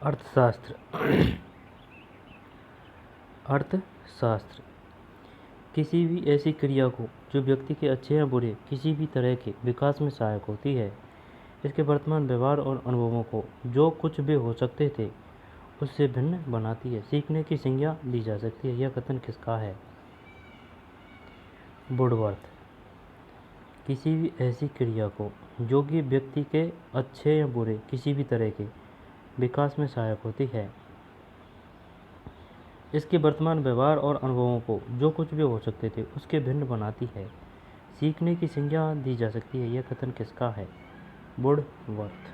अर्थशास्त्र। अर्थशास्त्र किसी भी ऐसी क्रिया को जो व्यक्ति के अच्छे या बुरे किसी भी तरह के विकास में सहायक होती है, इसके वर्तमान व्यवहार और अनुभवों को जो कुछ भी हो सकते थे उससे भिन्न बनाती है, सीखने की संज्ञा दी जा सकती है। यह कथन किसका है? वुडवर्थ। किसी भी ऐसी क्रिया को जो कि व्यक्ति के अच्छे या बुरे किसी भी तरह के विकास में सहायक होती है, इसके वर्तमान व्यवहार और अनुभवों को जो कुछ भी हो सकते थे उसके भिन्न बनाती है, सीखने की संज्ञा दी जा सकती है। यह कथन किसका है? वुडवर्थ।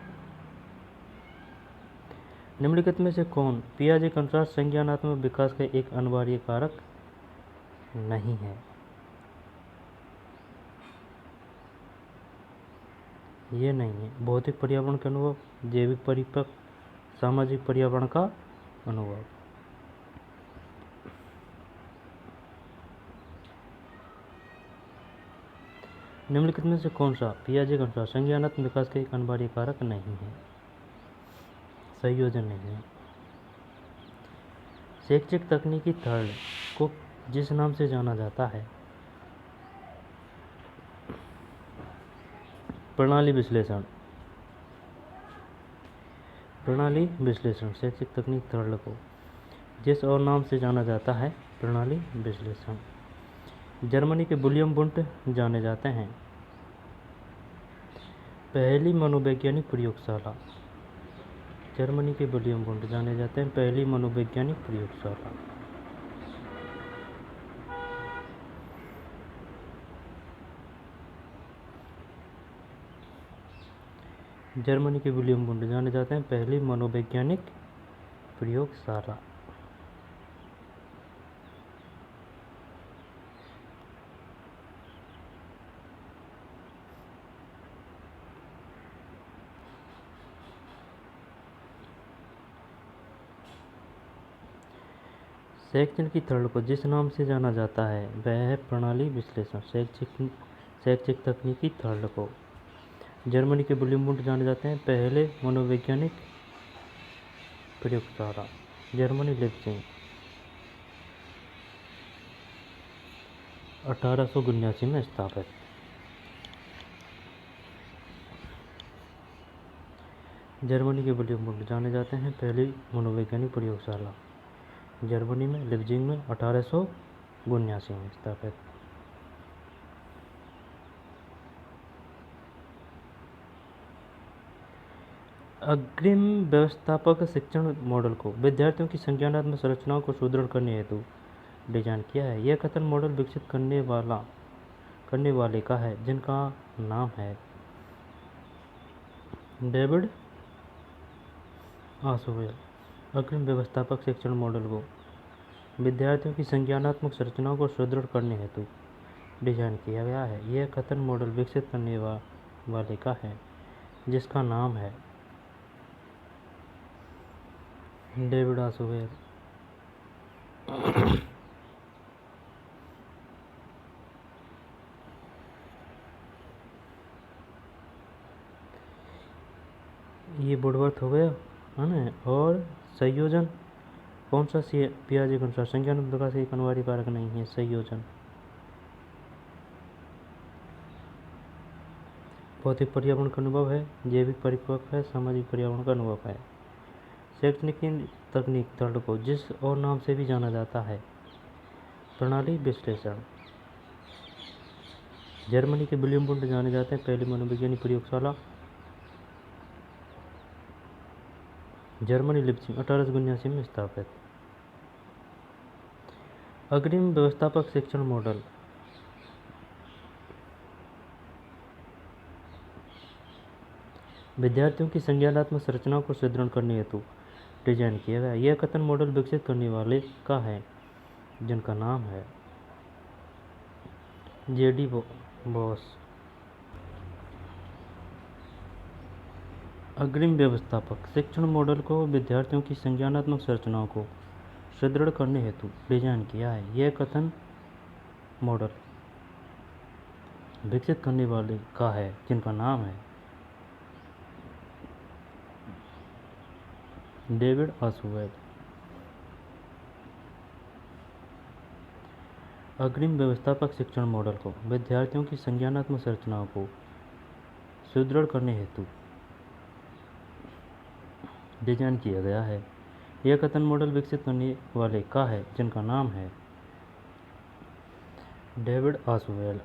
निम्नलिखित में से कौन पियाजे के अनुसार संज्ञानात्मक विकास का एक अनिवार्य कारक नहीं है? ये नहीं है। भौतिक पर्यावरण का अनुभव, जैविक परिपक्व, सामाजिक पर्यावरण का अनुभव। निम्नलिखित में से कौन सा पियाजे के अनुसार संज्ञानात्मक विकास का एक अनिवार्य कारक नहीं है? संयोजन नहीं है। शैक्षिक तकनीकी थर्ड को जिस नाम से जाना जाता है, प्रणाली विश्लेषण। प्रणाली विश्लेषण शैक्षिक तकनीक थर्ड को जिस और नाम से जाना जाता है, प्रणाली विश्लेषण। जर्मनी के विलियम वुंट जाने जाते हैं। पहली मनोवैज्ञानिक प्रयोगशाला। जर्मनी के विलियम वुंट जाने जाते हैं पहली मनोवैज्ञानिक प्रयोगशाला। जर्मनी के विलियम वुंट जाने जाते हैं पहली मनोवैज्ञानिक प्रयोगशाला। शैक्षिक की थर्ड को जिस नाम से जाना जाता है वह है प्रणाली विश्लेषण। शैक्षिक तकनीकी थर्ड को जर्मनी के विलियम वुंट जाने जाते हैं पहले मनोवैज्ञानिक प्रयोगशाला। जर्मनी लीप्जिंग 1879 में स्थापित। जर्मनी के विलियम वुंट जाने जाते हैं पहली मनोवैज्ञानिक प्रयोगशाला। जर्मनी में लीप्जिंग में 1879 में स्थापित। अग्रिम व्यवस्थापक शिक्षण मॉडल को विद्यार्थियों की संज्ञानात्मक संरचनाओं को सुदृढ़ करने हेतु डिजाइन किया है। यह कथन मॉडल विकसित करने वाले का है जिनका नाम है डेविड आशवेल। अग्रिम व्यवस्थापक शिक्षण मॉडल को विद्यार्थियों की संज्ञानात्मक संरचनाओं को सुदृढ़ करने हेतु डिजाइन किया गया है। यह कथन मॉडल विकसित करने वाले का है जिसका नाम है डेविड आशवेल। ये वुडवर्थ हो गया है ना। और संयोजन कौन सा पियाजे के अनुसार संज्ञानात्मक विकास एक अनिवार्य कारक नहीं है? संयोजन। भौतिक पर्यावरण का अनुभव है, जैविक परिपक्व है, सामाजिक पर्यावरण का अनुभव है। शैक्षणिक तकनीक थर्ड को जिस और नाम से भी जाना जाता है, प्रणाली विश्लेषण। जर्मनी के विलियम वुंट जाने जाते हैं पहली मनोवैज्ञानिक प्रयोगशाला। जर्मनी लीप्जिंग 1879 में स्थापित। अग्रिम व्यवस्थापक शिक्षण मॉडल विद्यार्थियों की संज्ञानात्मक संरचनाओं को सुदृढ़ करने हेतु डिजाइन किया गया। यह कथन मॉडल विकसित करने वाले का है जिनका नाम है जेडी बॉस। अग्रिम व्यवस्थापक शिक्षण मॉडल को विद्यार्थियों की संज्ञानात्मक संरचनाओं को सुदृढ़ करने हेतु डिजाइन किया है। यह कथन मॉडल विकसित करने वाले का है जिनका नाम है डेविड ऑसवेल। अग्रिम व्यवस्थापक शिक्षण मॉडल को विद्यार्थियों की संज्ञानात्मक संरचनाओं को सुदृढ़ करने हेतु डिजाइन किया गया है। यह कथन मॉडल विकसित करने वाले का है, जिनका नाम है डेविड ऑसवेल।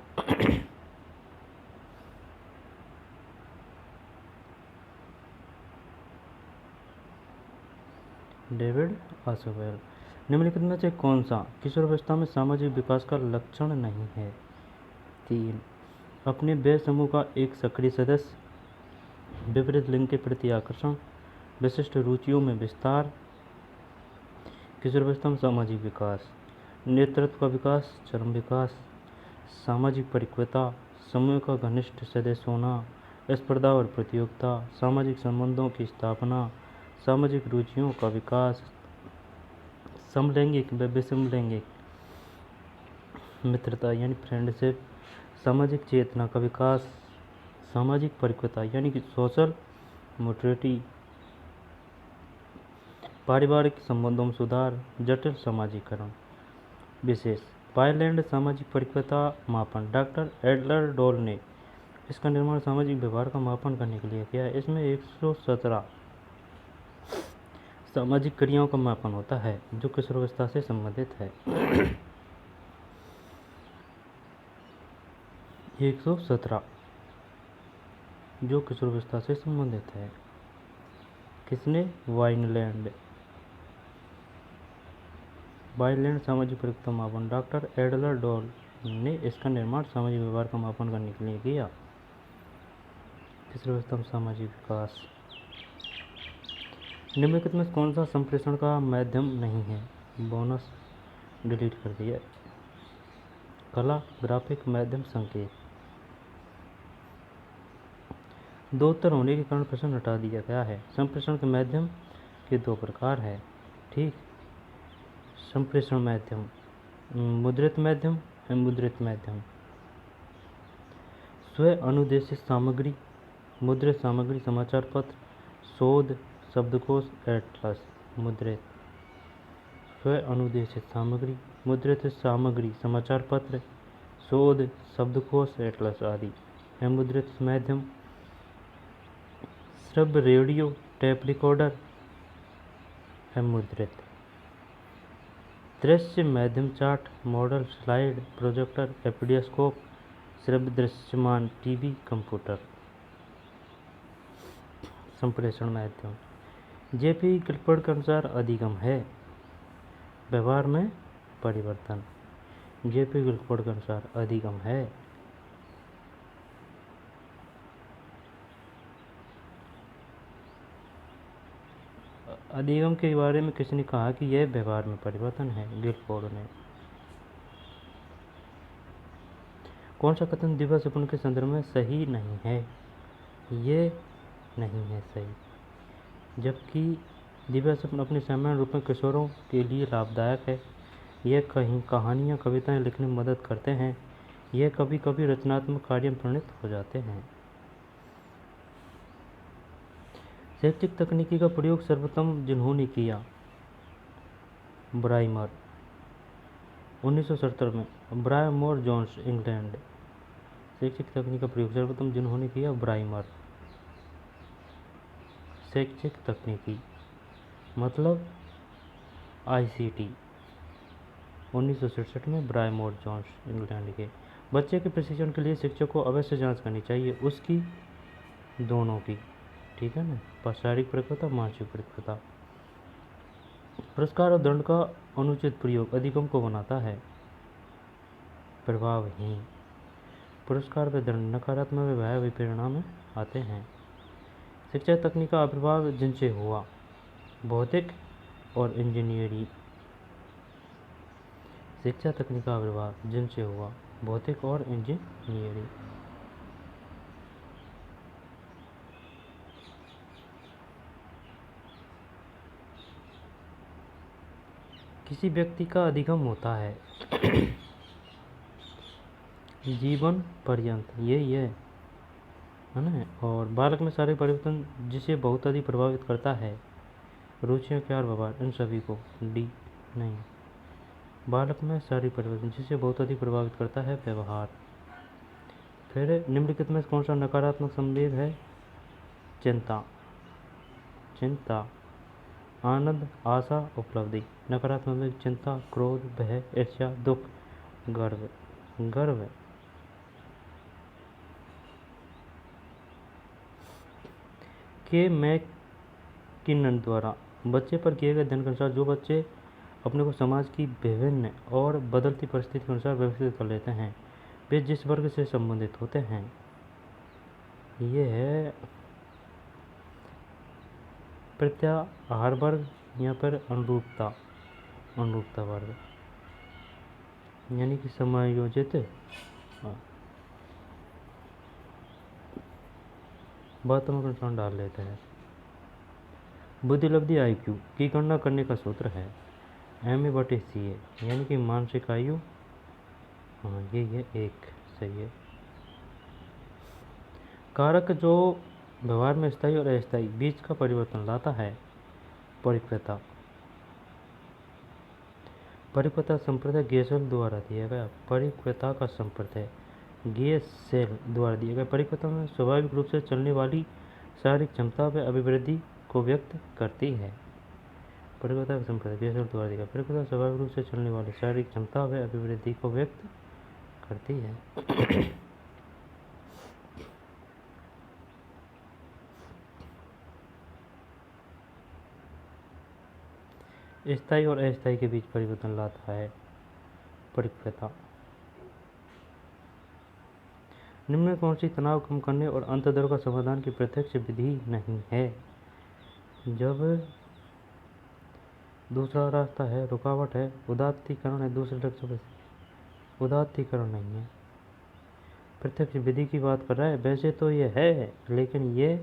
डेविड ऑसवेल। निम्नलिखित में से कौन सा किशोरावस्था में सामाजिक विकास का लक्षण नहीं है? 3, अपने व्यय समूह का एक सक्रिय सदस्य, विपरीत लिंग के प्रति आकर्षण, विशिष्ट रुचियों में विस्तार, किशोरावस्था में सामाजिक विकास, नेतृत्व का विकास, चरम विकास, सामाजिक परिपक्वता, समूह का घनिष्ठ सदस्य होना, स्पर्धा और प्रतियोगिता, सामाजिक संबंधों की स्थापना, सामाजिक रुचियों का विकास, समलैंगिक व विषमलैंगिक मित्रता यानी फ्रेंडशिप, सामाजिक चेतना का विकास, सामाजिक परिपक्वता यानी कि सोशल मैच्योरिटी, पारिवारिक संबंधों में सुधार, जटिल समाजीकरण। विशेष पायलैंड सामाजिक परिपक्वता मापन। डॉक्टर एडलर डोल ने इसका निर्माण सामाजिक व्यवहार का मापन करने के लिए किया है। इसमें 117 सामाजिक क्रियाओं का मापन होता है जो किशोरावस्था से संबंधित है। 117 जो किशोरावस्था से संबंधित है। किसने? वाइनलैंड सामाजिक परिपक्वता मापन। डॉक्टर एडलर डोल ने इसका निर्माण सामाजिक व्यवहार का मापन करने के लिए किया। किशोरावस्था में सामाजिक विकास। निम्नलिखित में कौन सा संप्रेषण का माध्यम नहीं है? बोनस डिलीट कर दिया। कला, ग्राफिक, माध्यम, संकेत। दो उत्तर होने के कारण प्रश्न हटा दिया गया है। संप्रेषण के माध्यम के दो प्रकार है। ठीक, संप्रेषण माध्यम मुद्रित माध्यम, अमुद्रित माध्यम। स्व अनुदेशित सामग्री, मुद्रित सामग्री, समाचार पत्र, शोध, शब्दकोश, एटलस। मुद्रित। स्व अनुदेशित सामग्री, मुद्रित सामग्री, समाचार पत्र, शोध, शब्दकोश, एटलस आदि। अमुद्रित माध्यम श्रव्य रेडियो, टेप रिकॉर्डर। अमुद्रित। दृश्य माध्यम चार्ट, मॉडल, स्लाइड, प्रोजेक्टर, एपीडियोस्कोप, श्रव्य दृश्यमान टीवी, कंप्यूटर। संप्रेषण माध्यम जेपी गिलफोर्ड के अनुसार अधिगम है, व्यवहार में परिवर्तन। जेपी गिलफोर्ड के अनुसार अधिगम है। अधिगम के बारे में किसने कहा कि यह व्यवहार में परिवर्तन है? गिलफोर्ड ने। कौन सा कथन दिव्या सपन के संदर्भ में सही नहीं है? ये नहीं है सही, जबकि दिव्या सपन अपने सामान्य रूप में किशोरों के लिए लाभदायक है। यह कहीं कहानियाँ, कविताएं लिखने में मदद करते हैं। यह कभी कभी रचनात्मक कार्य में परिणत हो जाते हैं। शैक्षिक तकनीकी का प्रयोग सर्वप्रथम जिन्होंने किया? ब्राइमर। 1977 में ब्रायमोर जोन्स, इंग्लैंड। शैक्षिक तकनीक का प्रयोग सर्वप्रथम जिन्होंने किया? ब्राइमर। शैक्षिक तकनीकी मतलब आईसीटी। 1967 में ब्रायमोर जोन्स, इंग्लैंड के। बच्चे के प्रशिक्षण के लिए शिक्षक को अवश्य जांच करनी चाहिए उसकी दोनों की, ठीक है ना, शारीरिक परिपक्वता, मानसिक परिपक्वता। पुरस्कार और दंड का अनुचित प्रयोग अधिगम को बनाता है प्रभावहीन। पुरस्कार व दंड नकारात्मक व भयावह परिणाम आते हैं। शिक्षा तकनीक का आविर्भाव जिनसे हुआ? भौतिक और इंजीनियरिंग। शिक्षा तकनीक का आविर्भाव जिनसे हुआ? भौतिक और इंजीनियरिंग। किसी व्यक्ति का अधिगम होता है जीवन पर्यंत, यही है ना। और बालक में शारीरिक परिवर्तन जिसे बहुत अधिक प्रभावित करता है रुचियाँ, क्या और व्यवहार, इन सभी को। डी नहीं। बालक में शारीरिक परिवर्तन जिसे बहुत अधिक प्रभावित करता है व्यवहार। फिर निम्नलिखित में कौन सा नकारात्मक संवेग है? चिंता, चिंता, आनंद, आशा, उपलब्धि। नकारात्मक संवेग चिंता, क्रोध, भय, ईर्ष्या, दुख, गर्व। गर्व के मैकिनन द्वारा बच्चे पर किए गए अध्ययन के अनुसार जो बच्चे अपने को समाज की विभिन्न और बदलती परिस्थिति के अनुसार व्यवस्थित कर लेते हैं वे जिस वर्ग से संबंधित होते हैं, ये है प्रत्याहार वर्ग या फिर अनुरूपता, अनुरूपता वर्ग, यानी कि समायोजित बातों में अनुसार डाल लेते हैं। बुद्धिलब्धि IQ की गणना करने का सूत्र है MA/CA, यानी कि मानसिक आयु। हाँ, ये एक सही है। कारक जो व्यवहार में स्थायी और अस्थायी बीच का परिवर्तन लाता है, परिपक्वता। परिपक्वता संप्रदाय गेसेल द्वारा दिया गया। परिपक्वता का संप्रदाय गेसेल द्वारा दिया गया। परिपक्वता में स्वाभाविक रूप से चलने वाली शारीरिक क्षमता व अभिवृद्धि को व्यक्त करती है। परिपक्वता का संप्रदाय गेसेल द्वारा दिया गया। परिपक्वता स्वाभाविक रूप से चलने वाली शारीरिक क्षमता व अभिवृद्धि को व्यक्त करती है। स्थायी और अस्थायी के बीच परिवर्तन लाता है परिपक्वता। निम्न में कौन सी तनाव कम करने और अंतर्दृढ़ का समाधान की प्रत्यक्ष विधि नहीं है? जब दूसरा रास्ता है, रुकावट है, उदात्तीकरण है, दूसरे लक्ष्य पर उदात्तीकरण नहीं है, प्रत्यक्ष विधि की बात कर रहा है। वैसे तो ये है, लेकिन ये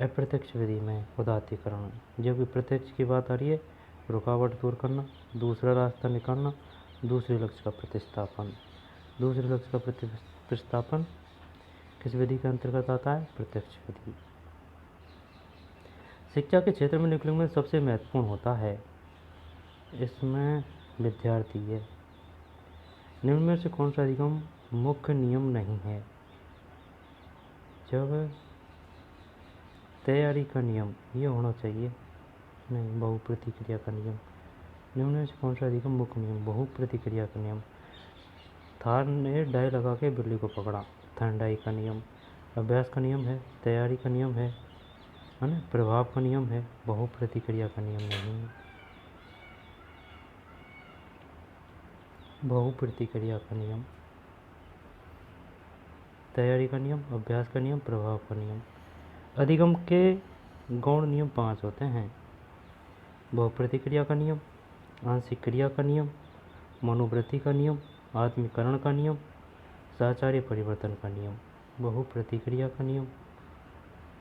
अप्रत्यक्ष विधि में उदात्तीकरण है। जब भी प्रत्यक्ष की बात आ रही है, रुकावट दूर करना, दूसरा रास्ता निकालना, दूसरे लक्ष्य का प्रतिस्थापन। दूसरे लक्ष्य का प्रतिस्थापन किस विधि के अंतर्गत आता है? प्रत्यक्ष विधि। शिक्षा के क्षेत्र में निम्नलिखित में सबसे महत्वपूर्ण होता है, इसमें विद्यार्थी है। निम्न में से कौन सा अधिगम मुख्य नियम नहीं है? जब तैयारी का नियम ये होना चाहिए, नहीं, बहुप्रतिक्रिया का नियम। निम्न में से कौन सा अधिगम मुख्य नियम? बहुप्रतिक्रिया का नियम। थार ने डाई लगा के बिल्ली को पकड़ा, थर्नडाई का नियम। अभ्यास का नियम है, तैयारी का नियम है ना, प्रभाव का नियम है, बहुप्रतिक्रिया का नियम नहीं है। बहुप्रतिक्रिया का नियम, तैयारी का नियम, अभ्यास का नियम, प्रभाव का नियम। अधिगम के गौण नियम 5 होते हैं। बहुप्रतिक्रिया का नियम, आंशिक क्रिया का नियम, मनोवृत्ति का नियम, आत्मीकरण का नियम, साहचर्य परिवर्तन का नियम। बहुप्रतिक्रिया का नियम,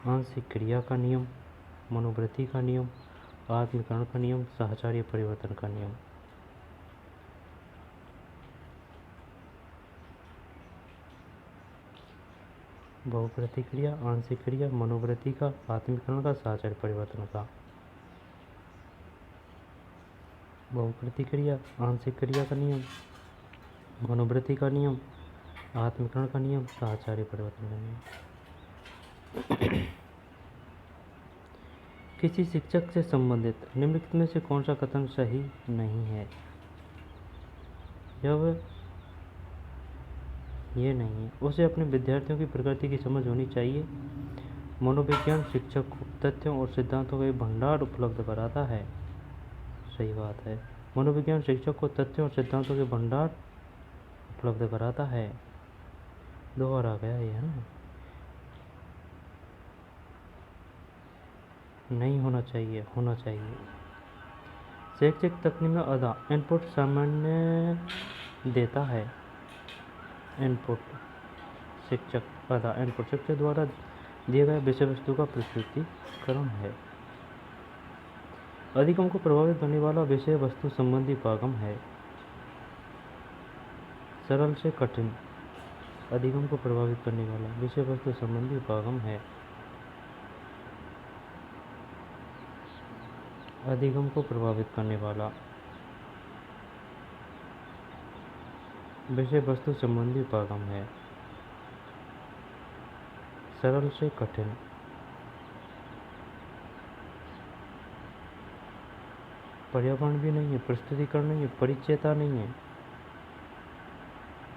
आंशिक क्रिया का नियम, मनोवृत्ति का नियम, आत्मीकरण का नियम, साहचर्य परिवर्तन का नियम। बहुप्रतिक्रिया, आंशिक क्रिया, मनोवृत्ति का, आत्मीकरण का, साहचर्य परिवर्तन का। बहुप्रतिक्रिया, आंशिक क्रिया का नियम, मनोवृत्ति का नियम, आत्मीकरण का नियम, साहचर्य परिवर्तन का नियम। किसी शिक्षक से संबंधित निम्नलिखित में से कौन सा कथन सही नहीं है? जब ये नहीं है, उसे अपने विद्यार्थियों की प्रकृति की समझ होनी चाहिए। मनोविज्ञान शिक्षक को तथ्यों और सिद्धांतों का एक भंडार उपलब्ध कराता है। सही बात है, मनोविज्ञान शिक्षक को तथ्यों और सिद्धांतों के भंडार उपलब्ध कराता है। 2 बार आ गया ये, है ना? नहीं होना चाहिए, होना चाहिए। शैक्षिक तकनीक में आधा इनपुट सामान्य देता है। इनपुट शिक्षक, आधा इनपुट शिक्षक द्वारा दिए गए विषय वस्तु का प्रस्तुतिकरण है। अधिगम को प्रभावित करने वाला विषय वस्तु संबंधी उपागम है। सरल से कठिन, अधिगम को प्रभावित करने वाला विषय वस्तु संबंधी उपागम है। अधिगम को प्रभावित करने वाला विषय वस्तु संबंधी उपागम है। सरल से कठिन, पर्यावरण भी नहीं है, प्रस्तुतिकरण नहीं है, परिचयता नहीं है।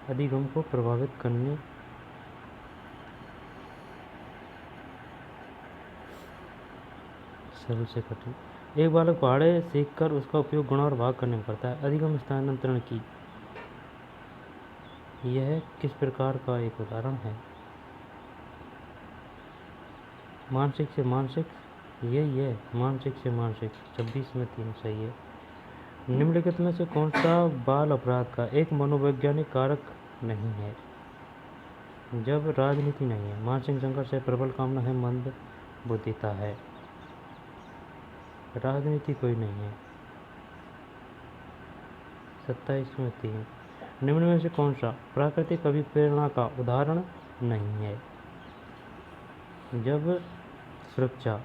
अधिगम को प्रभावित करने सरल से कठिन। एक बालक पहाड़े सीखकर उसका उपयोग गुणा और भाग करने में करता है। अधिगम स्थानांतरण की यह किस प्रकार का एक उदाहरण है? मानसिक से मानसिक, यही है, मानसिक से मानसिक। 26 में 3 सही है। निम्नलिखित में से कौन सा बाल अपराध का एक मनोवैज्ञानिक कारक नहीं है? जब राजनीति नहीं है, मानसिक संघर्ष है, प्रबल कामना है, मंद बुद्धिता है। राजनीति कोई नहीं है। 27 में 3। निम्न में से कौन सा प्राकृतिक अभिप्रेरणा का उदाहरण नहीं है? जब सुरक्षा,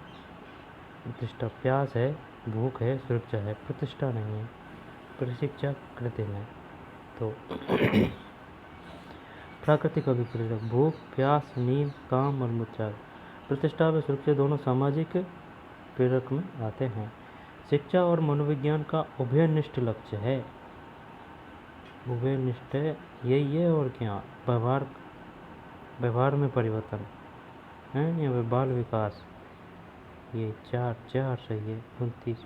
प्रतिष्ठा, प्यास है, भूख है, सुरक्षा है, प्रतिष्ठा नहीं है, प्रशिक्षा कृत्रिम है। तो प्राकृतिक अभिप्रेरक भूख, प्यास, नींद, काम और मूर्छा। प्रतिष्ठा व सुरक्षा दोनों सामाजिक प्रेरक में आते हैं। शिक्षा और मनोविज्ञान का उभयनिष्ठ लक्ष्य है। उभयनिष्ठ यही है और क्या? व्यवहार में परिवर्तन है या बाल विकास। ये 4 सही है। 29।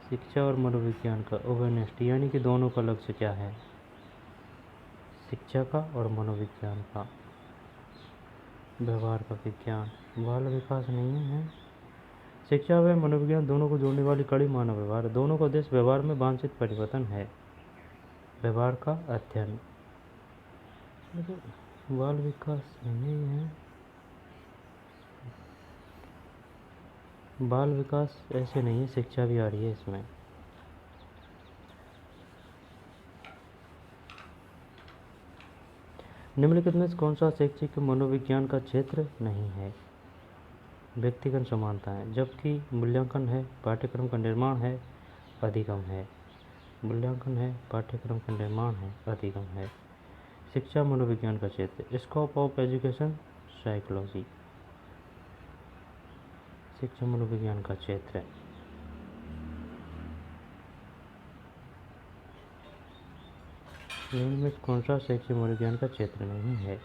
शिक्षा और मनोविज्ञान का उभयनिष्ठ यानी कि दोनों का लक्ष्य क्या है? शिक्षा का और मनोविज्ञान का। व्यवहार का विज्ञान, बाल विकास नहीं है। शिक्षा व मनोविज्ञान दोनों को जोड़ने वाली कड़ी मानव व्यवहार, दोनों का उद्देश्य व्यवहार में वांछित परिवर्तन है। व्यवहार का अध्ययन, बाल विकास नहीं है। बाल विकास ऐसे नहीं है, शिक्षा भी आ रही है इसमें। निम्नलिखित में कौन सा शैक्षिक मनोविज्ञान का क्षेत्र नहीं है? व्यक्तिगत समानता है, जबकि मूल्यांकन है, पाठ्यक्रम का निर्माण है, अधिगम है। मूल्यांकन है, पाठ्यक्रम का निर्माण है, अधिगम है। शिक्षा मनोविज्ञान का क्षेत्र, स्कोप ऑफ एजुकेशन साइकोलॉजी। शिक्षा मनोविज्ञान का क्षेत्र है। निम्न में कौन सा शैक्षिक मनोविज्ञान का क्षेत्र नहीं है?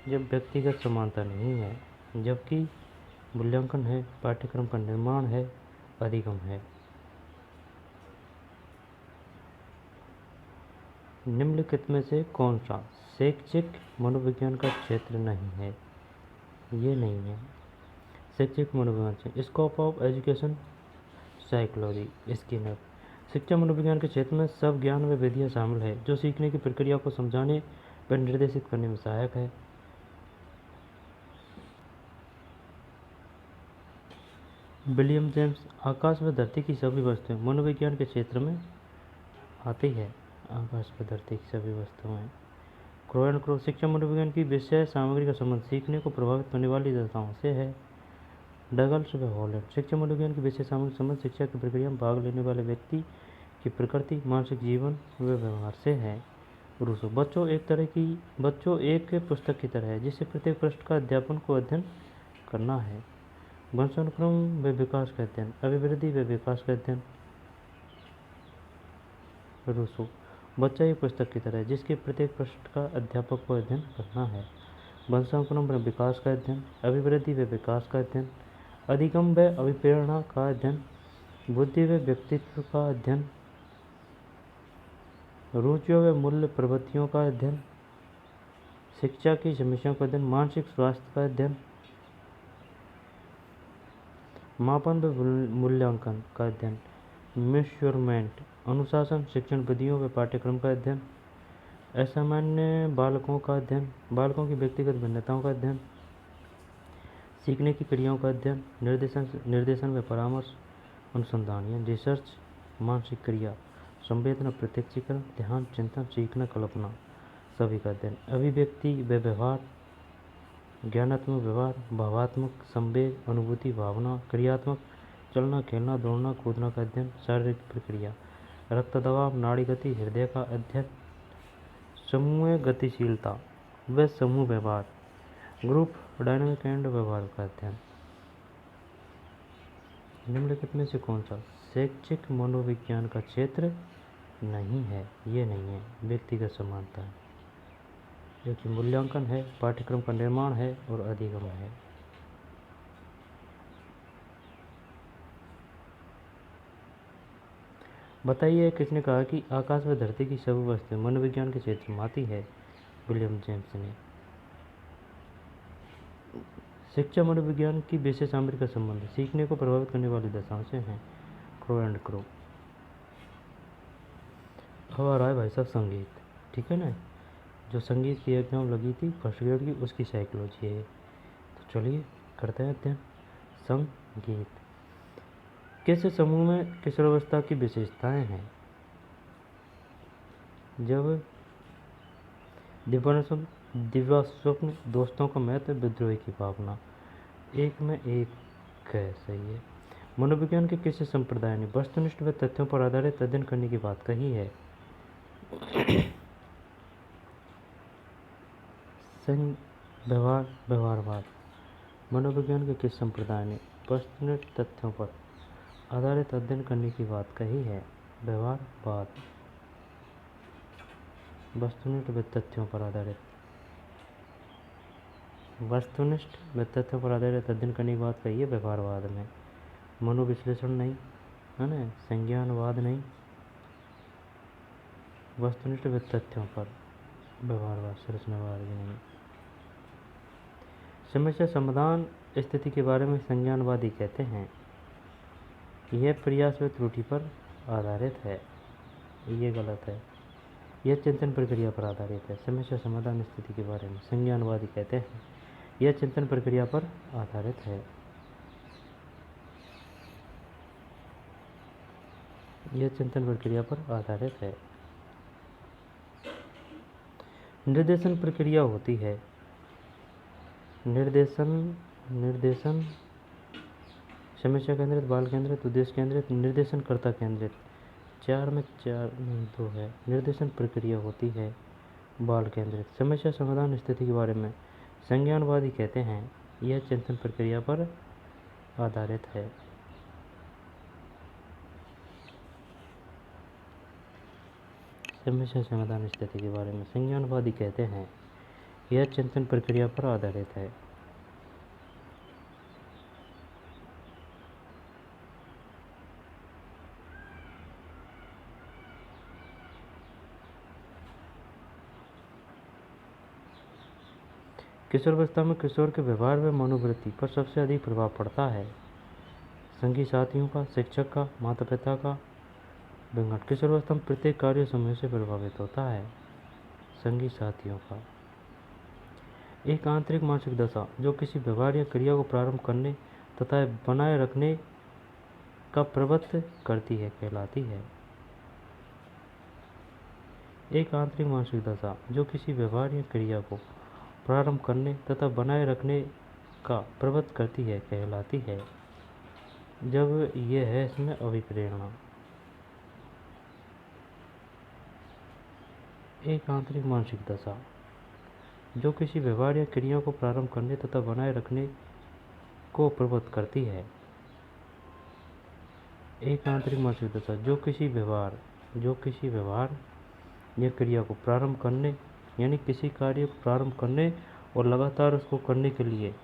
जब व्यक्तिगत समानता नहीं है, जबकि मूल्यांकन है, पाठ्यक्रम का निर्माण है, अधिगम है। निम्नलिखित में से कौन सा शैक्षिक मनोविज्ञान का क्षेत्र नहीं है? ये नहीं है। शैक्षिक मनोविज्ञान से scope of education psychology, Skinner. शिक्षा मनोविज्ञान के क्षेत्र में सब ज्ञान व विधियाँ शामिल है जो सीखने की प्रक्रिया को समझाने व निर्देशित करने में सहायक है। विलियम जेम्स, आकाश व धरती की सभी वस्तुएं मनोविज्ञान के क्षेत्र में आती है। आकाश व धरती की सभी वस्तुएं। क्रो एंड क्रो, शिक्षा मनोविज्ञान की विषय सामग्री का संबंध सीखने को प्रभावित करने वाली दशाओं से है। डगल्स व हॉलैंड, शिक्षा मनोविज्ञान की विषय सामग्री संबंध शिक्षा की प्रक्रिया में भाग लेने वाले व्यक्ति की प्रकृति, मानसिक जीवन व व्यवहार से है। रूसो, बच्चों एक पुस्तक की तरह है जिसे प्रत्येक पृष्ठ का अध्यापन को अध्ययन करना है। वंशानुक्रम व विकास का अध्ययन, अभिवृद्धि व विकास का अध्ययन। रूसो, बच्चा एक पुस्तक की तरह है जिसके प्रत्येक पृष्ठ का अध्यापक को अध्ययन करना है। वंशानुक्रम व विकास का अध्ययन, अभिवृद्धि व विकास का अध्ययन, अधिगम व अभिप्रेरणा का अध्ययन, बुद्धि व व्यक्तित्व का अध्ययन, रुचियों व मूल्य प्रवृत्तियों का अध्ययन, शिक्षा की समस्याओं का अध्ययन, मानसिक स्वास्थ्य का अध्ययन, मापन व मूल्यांकन का अध्ययन, मेजरमेंट, अनुशासन, शिक्षण विधियों व पाठ्यक्रम का अध्ययन, असामान्य बालकों का अध्ययन, बालकों की व्यक्तिगत भिन्नताओं का अध्ययन, सीखने की क्रियाओं का अध्ययन, निर्देशन व परामर्श, अनुसंधान या रिसर्च, मानसिक क्रिया, संवेदना, प्रत्यक्षीकरण, ध्यान, चिंतन, सीखना, कल्पना, सभी का अध्ययन, अभिव्यक्ति व व्यवहार, ज्ञानात्मक व्यवहार, भावात्मक, संवेग, अनुभूति, भावना, क्रियात्मक, चलना, खेलना, दौड़ना, कूदना का अध्ययन, शारीरिक प्रक्रिया, रक्त दबाव, नाड़ी गति, हृदय का अध्ययन, समूह गतिशीलता व समूह व्यवहार, ग्रुप डायनामिक एंड व्यवहार का अध्ययन। निम्नलिखित में से कौन सा शैक्षिक मनोविज्ञान का क्षेत्र नहीं है? ये नहीं है, व्यक्तिगत समानता है, जो कि मूल्यांकन है, पाठ्यक्रम का निर्माण है और अधिगम है। बताइए किसने कहा कि आकाश व धरती की सभी वस्तुएं मनोविज्ञान के क्षेत्र में आती है? विलियम जेम्स ने। शिक्षा मनोविज्ञान की विशेष सामग्री का संबंध सीखने को प्रभावित करने वाली दशाओं से है। Crow and crow. अब आ रहा है भाई साहब संगीत, ठीक है ना। जो संगीत की एग्जाम लगी थी फर्स्ट ग्रेड की, उसकी साइकोलॉजी है। तो चलिए करते हैं अध्ययन। संगीत कैसे समूह में किशोरावस्था की विशेषताएं हैं? जब दिव्या स्वप्न, दोस्तों का महत्व, विद्रोही की भावना, एक में एक है, सही है। मनोविज्ञान के किसी संप्रदाय ने वस्तुनिष्ठ व तथ्यों पर आधारित अध्ययन करने की बात कही है? व्यवहारवाद। मनोविज्ञान के किस संप्रदाय ने वस्तुनिष्ठ तथ्यों पर आधारित अध्ययन करने की बात कही है? व्यवहारवाद। वस्तुनिष्ठ व तथ्यों पर आधारित अध्ययन करने की बात कही है व्यवहारवाद में। मनोविश्लेषण नहीं, है ना, संज्ञानवाद नहीं, वस्तुनिष्ठ व तथ्यों पर व्यवहारवाद, संरचनावाद भी नहीं। समस्या समाधान स्थिति के बारे में संज्ञानवादी कहते हैं यह प्रयास व त्रुटि पर आधारित है। ये गलत है, यह चिंतन प्रक्रिया पर आधारित है। समस्या समाधान स्थिति के बारे में संज्ञानवादी कहते हैं यह चिंतन प्रक्रिया पर आधारित है। यह चिंतन प्रक्रिया पर आधारित है। निर्देशन प्रक्रिया होती है। निर्देशन समस्या केंद्रित, बाल केंद्रित, उद्देश्य केंद्रित, निर्देशनकर्ता केंद्रित। 4 में 2 है। निर्देशन प्रक्रिया होती है बाल केंद्रित। समस्या समाधान स्थिति के बारे में संज्ञानवादी कहते हैं यह चिंतन प्रक्रिया पर आधारित है। समस्या समाधान स्थिति के बारे में संज्ञानवादी कहते हैं यह चिंतन प्रक्रिया पर आधारित है। किशोरावस्था में किशोर के व्यवहार व मनोवृत्ति पर सबसे अधिक प्रभाव पड़ता है संगी साथियों का, शिक्षक का, माता पिता का। विघटन किशोरावस्था में प्रत्येक कार्य समूह से प्रभावित होता है संगी साथियों का। एक आंतरिक मानसिक दशा जो किसी व्यवहार या क्रिया को प्रारंभ करने तथा बनाए रखने का प्रवृत्त करती है कहलाती है। एक आंतरिक मानसिक दशा जो किसी व्यवहार या क्रिया को प्रारंभ करने तथा बनाए रखने का प्रवृत्त करती है कहलाती है। जब यह है इसमें अभिप्रेरणा। एक आंतरिक मानसिक दशा जो किसी व्यवहार या क्रिया को प्रारंभ करने तथा बनाए रखने को प्रवृत्त करती है। एक आंतरिक मानसिक दशा जो किसी व्यवहार या क्रिया को प्रारंभ करने यानी किसी कार्य को प्रारंभ करने और लगातार उसको करने के लिए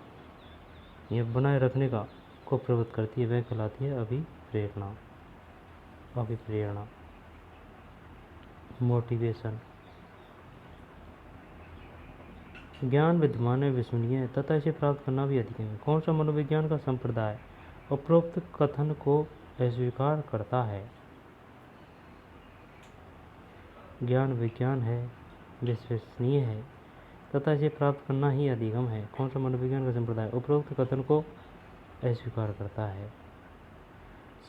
या बनाए रखने का को प्रवृत्त करती है वह कहलाती है अभिप्रेरणा। अभिप्रेरणा मोटिवेशन। ज्ञान विद्यमान है, विश्वसनीय है तथा इसे प्राप्त करना भी अधिक है। कौन सा मनोविज्ञान का संप्रदाय उपरोक्त कथन को अस्वीकार करता है? ज्ञान विज्ञान है, विश्वसनीय है तथा इसे प्राप्त करना ही अधिगम है। कौन सा मनोविज्ञान का संप्रदाय उपरोक्त कथन को अस्वीकार करता है?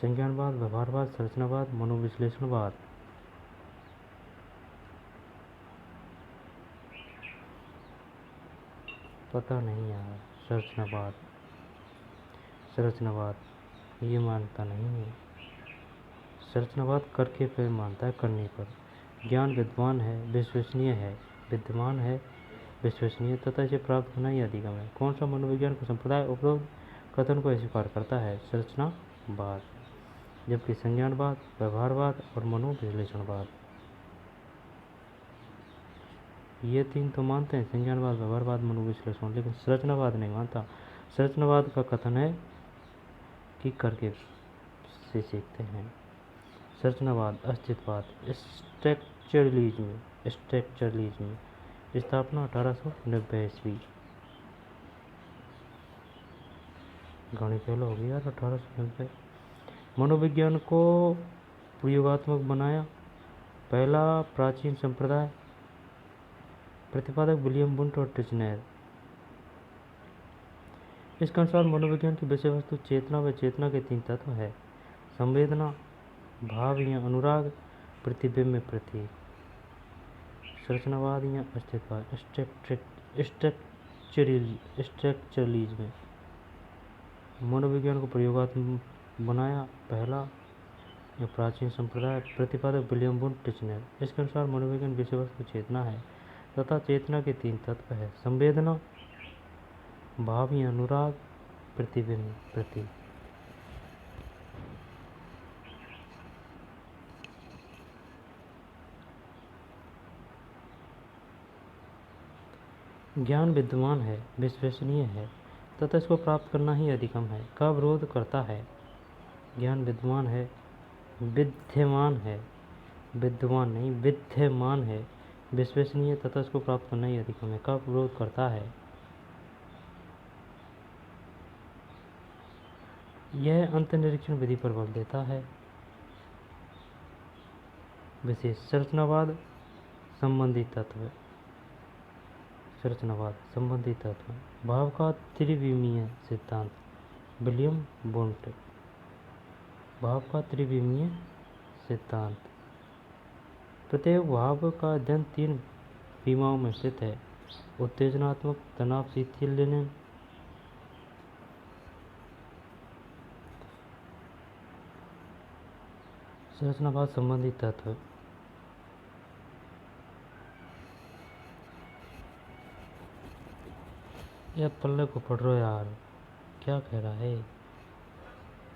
संज्ञानवाद, व्यवहारवाद, संरचनावाद, मनोविश्लेषणवाद। पता नहीं यार, संरचनावाद। ये मानता नहीं है। संरचनावाद करके पे मानता है करने पर। ज्ञान विद्वान है, विश्वसनीय है, विद्यमान है, विश्वसनीय तथा इसे प्राप्त होना ही अधिगम है। कौन सा मनोविज्ञान का संप्रदाय उपरोक्त कथन को अस्वीकार करता है? संरचनावाद। जबकि संज्ञानवाद, व्यवहारवाद और मनोविश्लेषणवाद, ये तीन तो मानते हैं, संज्ञानवाद, व्यवहारवाद, मनोविश्लेषण, लेकिन संरचनावाद नहीं मानता। संरचनावाद का कथन है कि करके से सीखते हैं। संरचनावाद, अस्तित्ववाद, स्ट्रक्चरलिज्म स्थापना 1890 ईस्वी। घणी पहले हो गई यार, 1890। मनोविज्ञान को प्रयोगात्मक बनाया, पहला प्राचीन संप्रदाय। प्रतिपादक विलियम वुंट और टिचनर। इसके अनुसार मनोविज्ञान की विषय वस्तु चेतना व चेतना के तीन तत्व है: संवेदना, भाव या अनुराग, प्रतिबिंब में प्रतीक। संरचनावाद या अस्तित्ववाद, स्ट्रक्चरलिज्म। मनोविज्ञान को प्रयोगात्मक बनाया, पहला या प्राचीन संप्रदाय। प्रतिपादक विलियम वुंट टिचनर। इसके अनुसार मनोविज्ञान विषय वस्तु चेतना है तथा चेतना के तीन तत्व है: संवेदना, भाव या अनुराग, प्रतिबिंब, प्रतीक। ज्ञान विद्यमान है, विश्वसनीय है तथा इसको प्राप्त करना ही अधिगम है। का विरोध करता है? ज्ञान विद्यमान है, विद्यमान है, विद्वान नहीं, विद्यमान है, विश्वसनीय तथा इसको प्राप्त करना ही अधिगम है। का विरोध करता है? यह अंतर्निरीक्षण विधि पर बल देता है। विशेष संरचनावाद, संबंधी तत्व। संरचनावाद, संबंधी तत्व। भाव का त्रिविमीय सिद्धांत, विलियम वुंट। भाव का त्रिविमीय सिद्धांत। प्रत्येक भाव का अध्ययन तीन विमाओं में स्थित है: उत्तेजनात्मक, तनाव शीतलन, संरचनावाद, संबंधी तत्व। यह पल्ले को पढ़ रहे यार, क्या कह रहा है?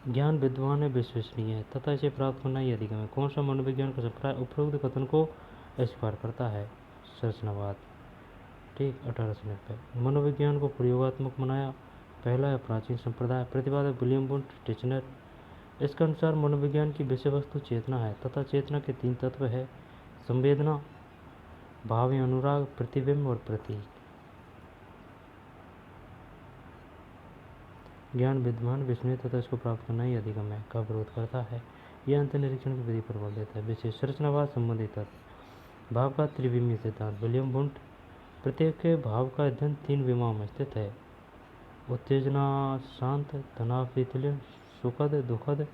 ज्ञान विद्वान है, विश्वसनीय है तथा इसे प्राप्त होना ही अधिगम है। कौन सा मनोविज्ञान का संप्रदाय उपरोक्त कथन को अस्वीकार करता है? संरचनावाद। ठीक, 1890। मनोविज्ञान को प्रयोगात्मक बनाया, पहला है प्राचीन संप्रदाय। प्रतिपादक विलियम वुंट टिचनर। इसके अनुसार मनोविज्ञान की विषय वस्तु चेतना है तथा चेतना के तीन तत्व है: संवेदना, भाव या अनुराग, प्रतिबिंब और प्रतीक। ज्ञान विद्यमान, विश्वसनीय तथा इसको प्राप्त करना ही अधिगम है। का विरोध करता है? यह अंतर्निरीक्षण की विधि पर बल देता है। विशेष संरचनावाद, संबंधी तत्व। भाव का त्रिविमीय सिद्धांत, विलियम वुंट। प्रत्येक के भाव का अध्ययन तीन विमाओं में स्थित है: उत्तेजना शांत, तनाव शीतलन, सुखद दुखद।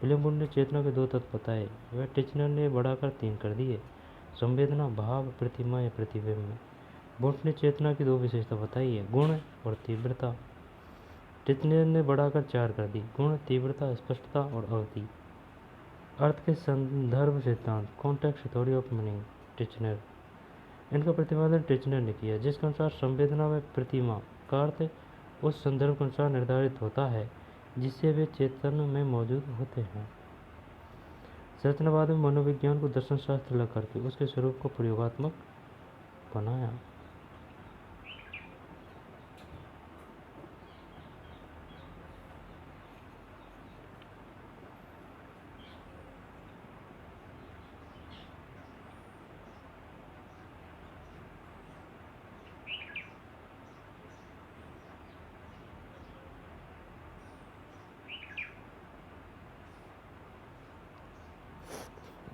विलियम वुंट ने चेतना के दो तत्व बताए, वह टिचनर ने बढ़ाकर तीन कर दिए: संवेदना, भाव, प्रतिमा या प्रतिबिंब। वुंट ने चेतना की दो विशेषता बताई है: गुण और तीव्रता। टिचनर ने बढ़ाकर चार कर दी: गुण, तीव्रता, स्पष्टता और अवधि। अर्थ के संदर्भ सिद्धांत, context theory of meaning, Titchener. इनका प्रतिपादन टिचनर ने किया, जिसके अनुसार संवेदना व प्रतिमा का अर्थ उस संदर्भ के अनुसार निर्धारित होता है जिससे वे चेतन में मौजूद होते हैं। संरचनावाद में मनोविज्ञान को दर्शन शास्त्र लग करके उसके स्वरूप को प्रयोगात्मक बनाया।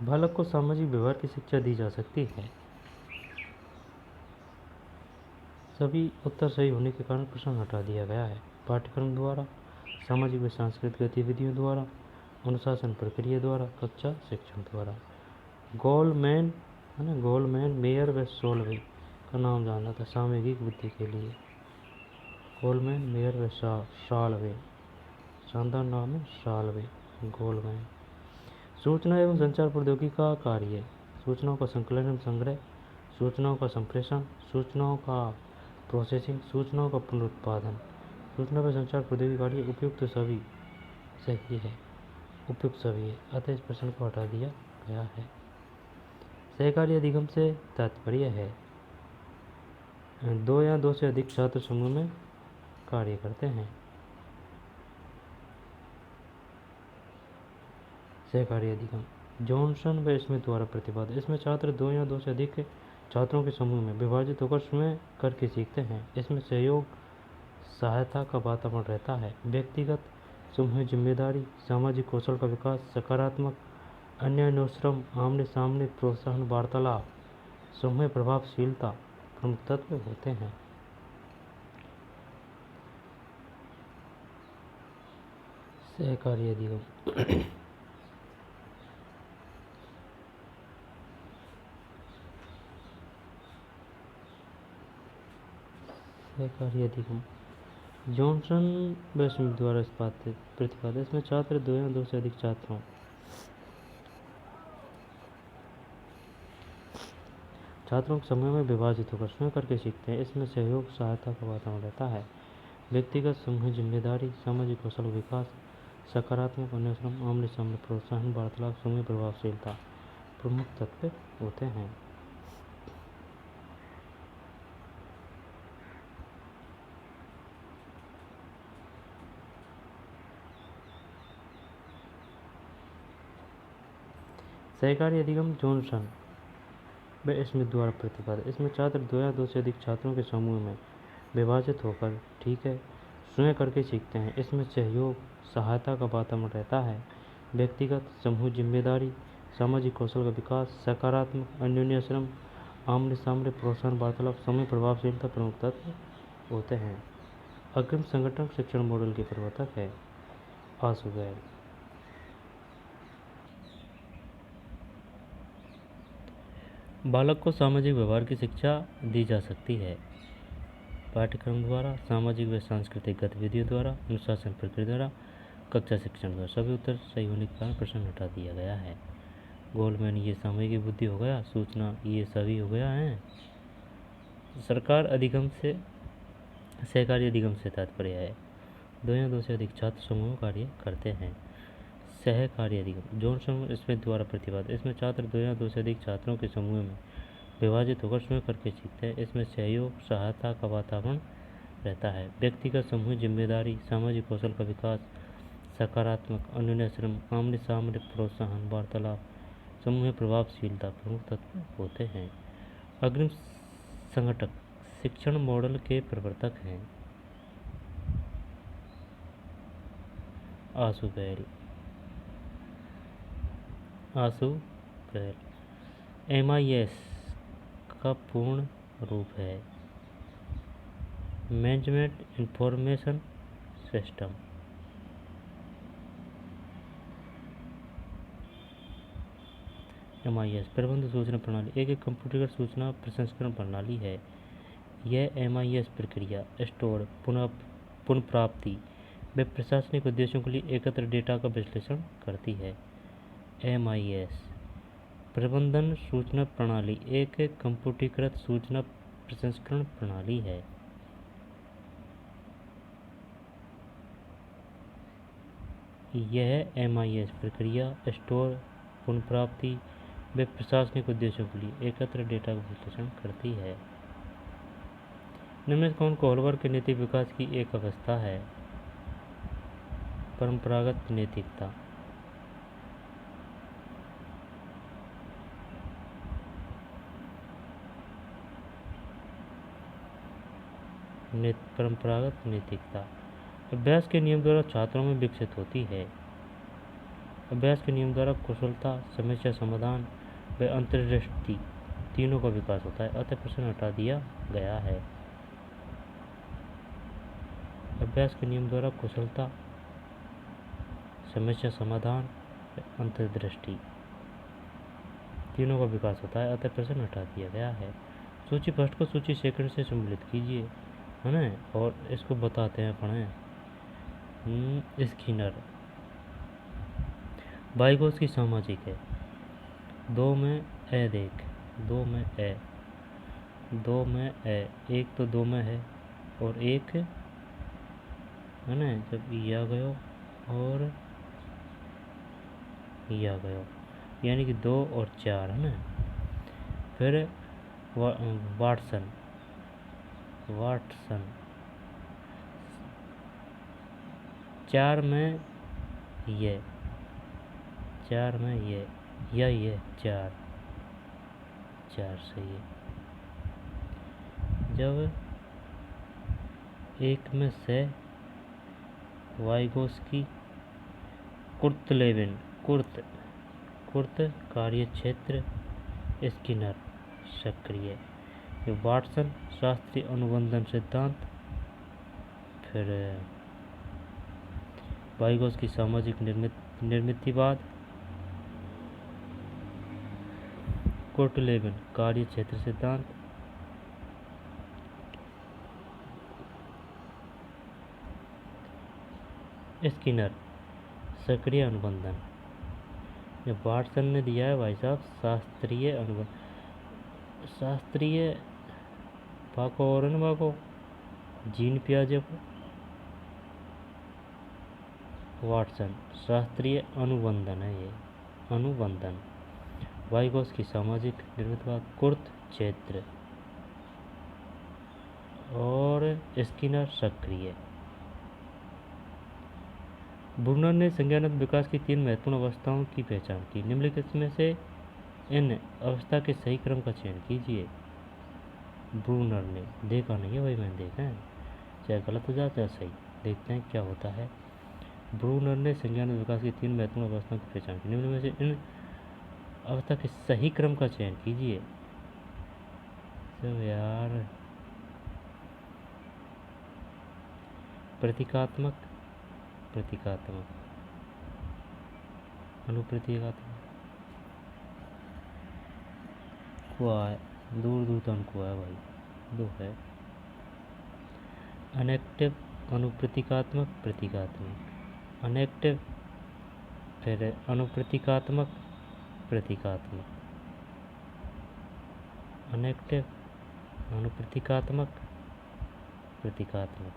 बालक को सामाजिक व्यवहार की शिक्षा दी जा सकती है। सभी उत्तर सही होने के कारण प्रश्न हटा दिया गया है। पाठ्यक्रम द्वारा, सामाजिक व सांस्कृतिक गतिविधियों द्वारा, अनुशासन प्रक्रिया द्वारा, कक्षा शिक्षण द्वारा। गोलमैन है ना, गोलमैन, मेयर व सोलवे का नाम जाना था सामूहिक बुद्धि के लिए। गोलमैन, मेयर व शानदार नाम है, साल्वे गोल्डमैन। सूचना एवं संचार प्रौद्योगिकी का कार्य, सूचनाओं का संकलन एवं संग्रह, सूचनाओं का संप्रेषण, सूचनाओं का प्रोसेसिंग, सूचनाओं का पुनरुत्पादन। सूचना व संचार प्रौद्योगिकी कार्य उपयुक्त सभी सही है, उपयुक्त सभी है, अतः इस प्रश्न को हटा दिया गया है। सहकारी अधिगम से तात्पर्य है दो या दो से अधिक छात्र समूह में कार्य करते हैं। सहकारी अधिगम जॉनसन व स्मिथ द्वारा प्रतिपादित। इसमें छात्र दो या दो से अधिक छात्रों के समूह में विभाजित होकर स्वयं करके सीखते हैं। इसमें सहयोग सहायता का वातावरण रहता है। व्यक्तिगत समूह जिम्मेदारी, सामाजिक कौशल का विकास, सकारात्मक अन्योन्याश्रम, आमने सामने प्रोत्साहन, वार्तालाप, समूह प्रभावशीलता प्रमुख तत्व होते हैं। सहकारी अधिगम सहकारी अधिगम जॉनसन व स्मिथ द्वारा प्रतिपादित। इसमें छात्र दो या दो से अधिक छात्रों के समूह में विभाजित होकर स्वयं करके सीखते हैं। इसमें सहयोग सहायता का वातावरण रहता है। व्यक्तिगत समूह जिम्मेदारी, सामाजिक कौशल विकास, सकारात्मक अन्वेषण, आमने सामने प्रोत्साहन, वार्तालाप, समूह प्रभावशीलता प्रमुख तत्व होते हैं। सहकारी अधिगम जॉनसन व स्मिथ द्वारा प्रतिपादित। इसमें छात्र दो या दो से अधिक छात्रों के समूह में विभाजित होकर स्वयं करके सीखते हैं। इसमें सहयोग सहायता का वातावरण रहता है। व्यक्तिगत समूह जिम्मेदारी, सामाजिक कौशल का विकास, सकारात्मक अन्योन्याश्रम, आमने सामने प्रोत्साहन, वार्तालाप, समूह प्रभावशीलता प्रमुख तत्व होते हैं। अग्रिम संगठन शिक्षण मॉडल के प्रवर्तक है आशुगैर। बालक को सामाजिक व्यवहार की शिक्षा दी जा सकती है पाठ्यक्रम द्वारा, सामाजिक व सांस्कृतिक गतिविधियों द्वारा, अनुशासन प्रक्रिया द्वारा, कक्षा शिक्षण द्वारा। सभी उत्तर सही होने के कारण प्रश्न हटा दिया गया है। गोल्डमैन ये सामूहिक बुद्धि हो गया, सूचना ये सभी हो गया है। सरकार अधिगम से सहकारी अधिगम से तात्पर्य है दो या दो से अधिक छात्र समूह कार्य करते हैं। सहकारी अधिगम जॉनसन स्मिथ द्वारा प्रतिपादित। इसमें छात्र दो या दो से अधिक छात्रों के समूह में विभाजित होकर स्वयं करके सीखते हैं। इसमें सहयोग सहायता का वातावरण रहता है। व्यक्तिगत समूह जिम्मेदारी, सामाजिक कौशल का विकास, सकारात्मक अन्योन्याश्रम, आमने सामने प्रोत्साहन, वार्तालाप, समूह प्रभावशीलता प्रमुख तत्व होते हैं। अग्रिम संगठक शिक्षण मॉडल के प्रवर्तक हैं आशुगैर। MIS का पूर्ण रूप है मैनेजमेंट इंफॉर्मेशन सिस्टम। MIS प्रबंध सूचना प्रणाली एक कंप्यूटरगत सूचना प्रसंस्करण प्रणाली है। यह MIS प्रक्रिया, स्टोर, पुनर्प्राप्ति व प्रशासनिक उद्देश्यों के लिए एकत्र डेटा का विश्लेषण करती है। MIS प्रबंधन सूचना प्रणाली एक कंप्यूटरीकृत सूचना प्रसंस्करण प्रणाली है। यह MIS प्रक्रिया, स्टोर, पुनर्प्राप्ति व प्रशासनिक उद्देश्यों के लिए एकत्र डेटा का विश्लेषण करती है। निम्न कौन कोहलवर के नैतिक विकास की एक अवस्था है? परंपरागत नैतिकता। परंपरागत नैतिकता अभ्यास के नियम द्वारा छात्रों में विकसित होती है। अभ्यास के नियम द्वारा कुशलता, समस्या समाधान व अंतर्दृष्टि तीनों का विकास होता है, अतः प्रश्न हटा दिया गया है। अभ्यास के नियम द्वारा कुशलता, समस्या समाधान, अंतर्दृष्टि तीनों का विकास होता है, अतः प्रश्न हटा दिया गया है। सूची फर्स्ट को सूची सेकंड से सम्मिलित कीजिए, है ना, और इसको बताते हैं, पढ़ें। स्किनर। वाइगॉस की सामाजिक है। दो में ए देख, दो में ए, दो में ए, एक तो दो में है और एक है ना, जब ये आ गयो और ये आ गयो, यानी कि 2 और 4 है ना। फिर वाटसन, वाटसन 4 में ये, 4 में ये, या ये 4, 4 सही है। जब एक में से वाइगोस्की कुर्तलेविन, कुर्त कार्य क्षेत्र, स्किनर सक्रिय, वाटसन शास्त्रीय अनुबंधन सिद्धांत, फिर वाइगोस्की सामाजिक निर्मितिवाद, कुर्तलेविन कार्य क्षेत्र सिद्धांत, स्किनर सक्रिय अनुबंधन। जब वाटसन ने दिया है भाई साहब शास्त्रीय अनुबंधन, शास्त्रीय पाको और न पाको जीन पियाजे को, वाटसन शास्त्रीय अनुबंधन है ये, अनुबंधन। वाइगॉस की सामाजिक निर्मितवाद कुर्त क्षेत्र और स्किनर सक्रिय। ब्रूनर ने संज्ञानात्मक विकास की 3 महत्वपूर्ण अवस्थाओं की पहचान की। निम्नलिखित में से इन अवस्था के सही क्रम का चयन कीजिए। ब्रूनर ने देखा नहीं है भाई, मैंने देखा है, चाहे गलत हो जाए चाहे सही, देखते हैं क्या होता है। ब्रूनर ने संज्ञानात्मक विकास की 3 महत्वपूर्ण अवस्थाओं की पहचान की। निम्न में से इन अवस्था के सही क्रम का चयन कीजिए। सब यार, प्रतीकात्मक, प्रतीकात्मक, अनुप्रतीकात्मक कुआ है, दूर दूर तक कुआ है भाई, दो है। अनेक्टिव, अनुप्रतीकात्मक, प्रतीकात्मक, अनेक्टिव, फिर अनुप्रतीकात्मक, प्रतीकात्मक, अनेक्टिव, अनुप्रतीकात्मक, प्रतीकात्मक,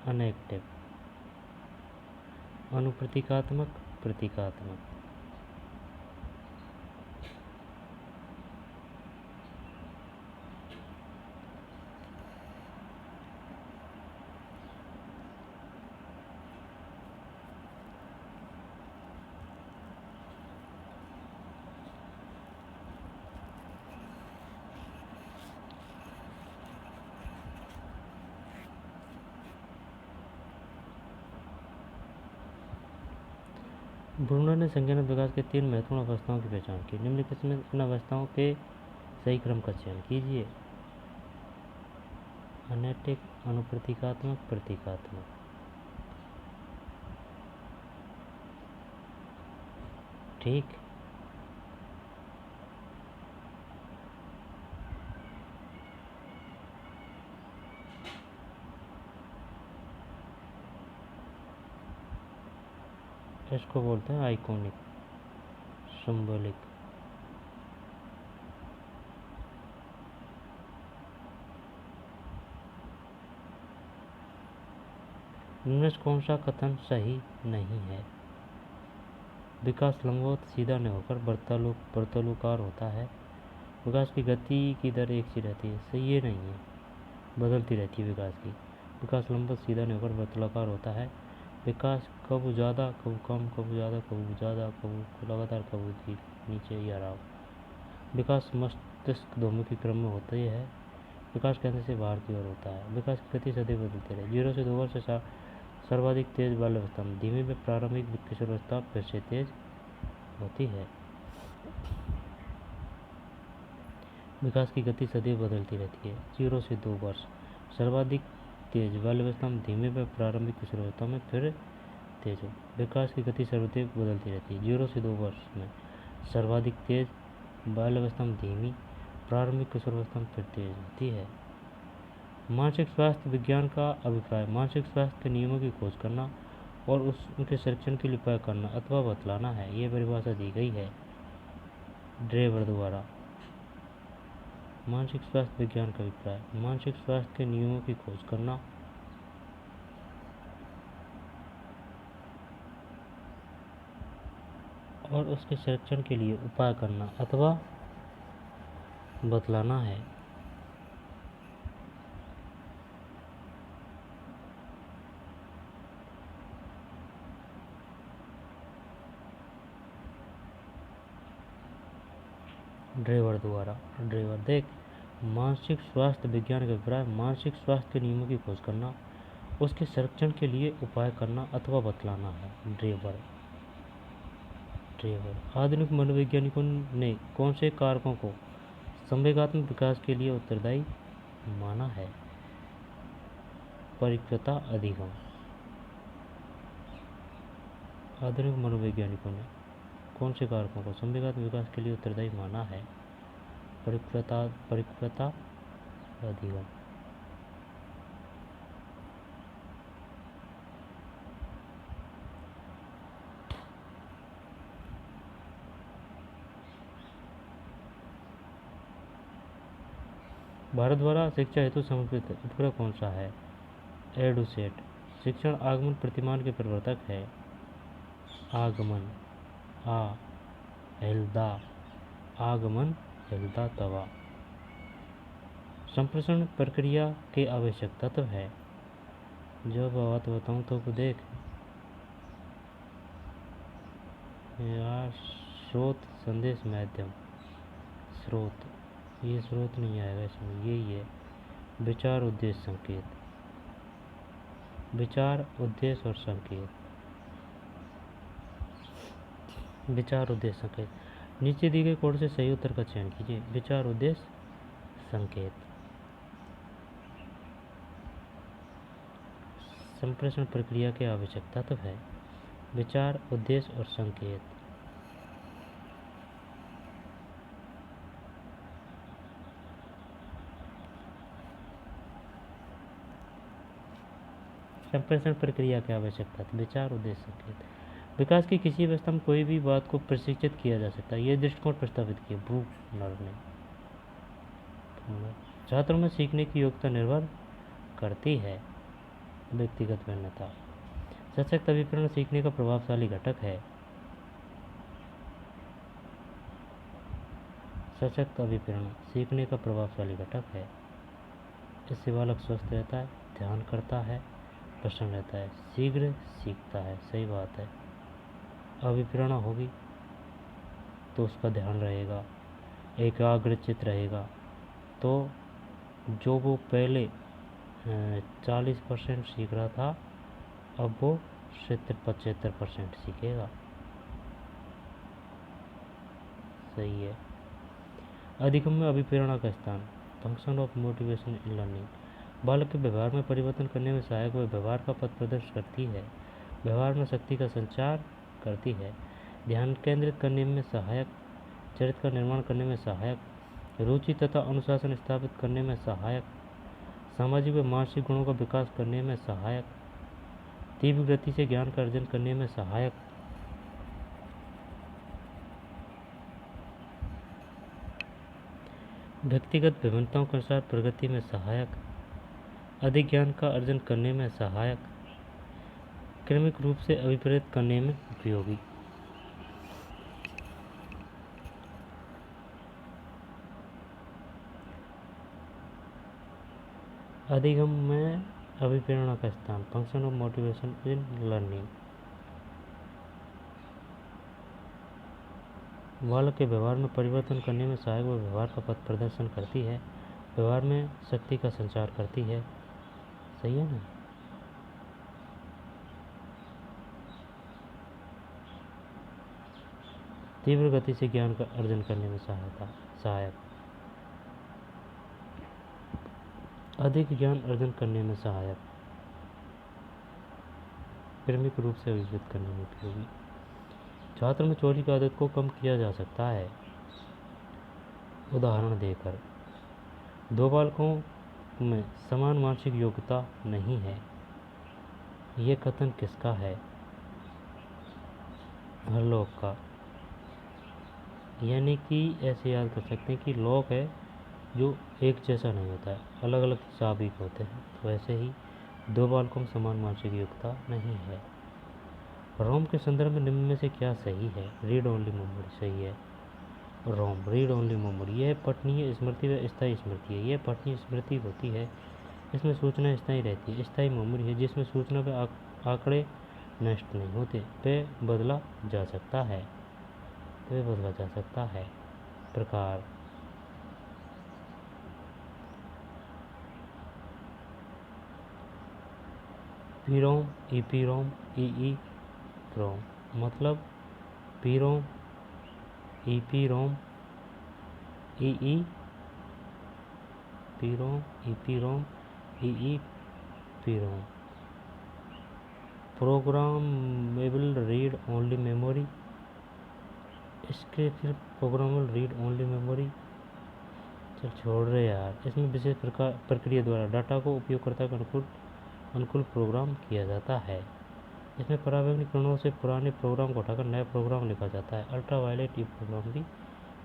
अनेक्टिव, अनुप्रतीकात्मक, प्रतीकात्मक। ब्रूनर ने संज्ञानात्मक विकास के 3 महत्वपूर्ण अवस्थाओं की पहचान की। निम्नलिखित में इन अवस्थाओं के सही क्रम का चयन कीजिए। अनैतिक, अनुप्रतीकात्मक, प्रतीकात्मक। ठीक, इसको बोलते हैं आइकॉनिक, सिंबॉलिक। इनमें कौन सा कथन सही नहीं है? विकास लंबवत सीधा नहीं होकर वर्तुलाकार होता है। विकास की गति की दर एक सी रहती है, सही ये नहीं है, बदलती रहती है विकास की। विकास लंबवत सीधा नहीं होकर वर्तुलाकार होता है। विकास कब ज़्यादा कब कम, कब ज़्यादा कब लगातार कब नीचे या राव। विकास मस्तिष्क दोमुखी क्रम में होता ही है। विकास केंद्र से बाहर की ओर होता है। विकास की गति सदैव बदलती रहे। 0 से 2 वर्ष सर्वाधिक तेज बाल्यावस्था में, धीमे में प्रारंभिक किशोरावस्था फिर से तेज होती है। विकास की गति सदैव बदलती रहती है। 0 से 2 वर्ष सर्वाधिक तेज बाल्यावस्था में, धीमे में प्रारंभिक किशोरावस्था में फिर तेज हो। विकास की गति सर्वदैव बदलती रहती है। 0 से 2 वर्ष में सर्वाधिक तेज बाल्यावस्था में, धीमी प्रारंभिक किशोरावस्था में फिर तेज होती है। मानसिक स्वास्थ्य विज्ञान का अभिप्राय मानसिक स्वास्थ्य के नियमों की खोज करना और उनके संरक्षण के लिए उपाय करना अथवा बतलाना है। ये परिभाषा दी गई है ड्रेवर द्वारा। मानसिक स्वास्थ्य विज्ञान का अभिप्राय मानसिक स्वास्थ्य के नियमों की खोज करना और उसके संरक्षण के लिए उपाय करना अथवा बतलाना है। ड्रेवर द्वारा। ड्रेवर देख, मानसिक स्वास्थ्य विज्ञान का अभिप्राय मानसिक स्वास्थ्य के नियमों की खोज करना, उसके संरक्षण के लिए उपाय करना अथवा बतलाना है। ड्रेवर। आधुनिक मनोवैज्ञानिकों ने कौन से कारकों को संवेगात्मक विकास के लिए उत्तरदायी माना है? परिपक्वता अधिगम। आधुनिक मनोवैज्ञानिकों ने कौन से कारकों को संवेगात्मक विकास के लिए उत्तरदायी माना है? परिपक्वता अधिगम। भारत द्वारा शिक्षा हेतु समर्पित उपग्रह कौन सा है? एडुसेट। शिक्षण आगमन प्रतिमान के प्रवर्तक है। आगमन हेल्दा आगमन हेल्दा तवा। संप्रेषण प्रक्रिया के आवश्यक तत्व है। जो बात बताऊं तो देख यार, स्रोत संदेश माध्यम। स्रोत, ये स्रोत नहीं आएगा इसमें, यही है विचार उद्देश्य संकेत। विचार उद्देश्य और संकेत। विचार उद्देश्य संकेत। नीचे दी गई कोड से सही उत्तर का चयन कीजिए। विचार उद्देश्य संकेत। संप्रेषण प्रक्रिया के आवश्यक तत्व है विचार उद्देश्य और संकेत। संप्रेषण प्रक्रिया के आवश्यक तत्व विचार उद्देश्य संकेत। विकास की किसी अवस्था में कोई भी बात को प्रशिक्षित किया जा सकता है। यह दृष्टिकोण प्रस्तावित किया ब्रूकनर ने। छात्रों में सीखने की योग्यता निर्भर करती है व्यक्तिगत भिन्नता। सशक्त अभिप्रेरण सीखने का प्रभावशाली घटक है। सशक्त अभिप्रेरण सीखने का प्रभावशाली घटक है। इससे बालक स्वस्थ रहता है, ध्यान करता है, प्रसन्न रहता है, शीघ्र सीखता है। सही बात है। अभिप्रेरणा होगी तो उसका ध्यान रहेगा, एकाग्रचित रहेगा। तो जो वो पहले 40% सीख रहा था, अब वो 75% सीखेगा। सही है। अधिगम में अभिप्रेरणा का स्थान। Function of motivation in learning. बालक के व्यवहार में परिवर्तन करने में सहायक व व्यवहार का पथ प्रदर्शित करती है। व्यवहार में शक्ति का संचार करती है। ध्यान केंद्रित करने में सहायक, चरित्र का निर्माण करने में सहायक, रुचि तथा अनुशासन स्थापित करने में सहायक, सामाजिक व मानसिक गुणों का विकास करने में सहायक, तीव्र गति से ज्ञान का अर्जन करने में सहायक, व्यक्तिगत विभिन्नताओं के अनुसार प्रगति में सहायक, अधिक ज्ञान का अर्जन करने में सहायक, क्रमिक रूप से अभिप्रेरित करने में उपयोगी। अधिगम में अभिप्रेरणा का स्थान। Function of motivation in learning. बालक के व्यवहार में परिवर्तन करने में सहायक व व्यवहार का पथ प्रदर्शन करती है। व्यवहार में शक्ति का संचार करती है। सही है ना। तीव्र गति से ज्ञान का अर्जन करने में सहायक, अधिक ज्ञान अर्जन करने में सहायक, क्रमिक रूप से अभिव्यक्त करने में उपयोगी। छात्र में चोरी की आदत को कम किया जा सकता है। उदाहरण देकर, दो बालकों में समान मानसिक योग्यता नहीं है। ये कथन किसका है? हर लोग का। यानी कि ऐसे याद कर सकते हैं कि लोग है जो एक जैसा नहीं होता है, अलग अलग स्वाभाविक होते हैं। तो वैसे ही दो बालकों में समान मानसिक योग्यता नहीं है। रोम के संदर्भ में निम्न में से क्या सही है? रीड ओनली मेमोरी सही है। रोम रीड ओनली मेमोरी, यह पठनीय स्मृति व स्थायी स्मृति है। यह पठनीय स्मृति होती है, इसमें सूचना स्थायी रहती है। स्थायी मेमोरी है जिसमें सूचना व आंकड़े नष्ट नहीं होते, वे बदला जा सकता है, प्रकार पीरोम, ईपीरोम, ईईप्रोम, मतलब पीरोम, ईपीरोम, ईपीरोम, EEPROM. Programmable read only memory, इसके फिर प्रोग्रामेबल रीड ओनली मेमोरी चल छोड़ रहे यार। इसमें विशेष प्रक्रिया द्वारा डाटा को उपयोगकर्ता के अनुकूल प्रोग्राम किया जाता है। इसमें परावैज्ञानिक कारणों से पुराने प्रोग्राम को हटाकर नया प्रोग्राम लिखा जाता है। अल्ट्रावायलेट ई प्रोग्राम भी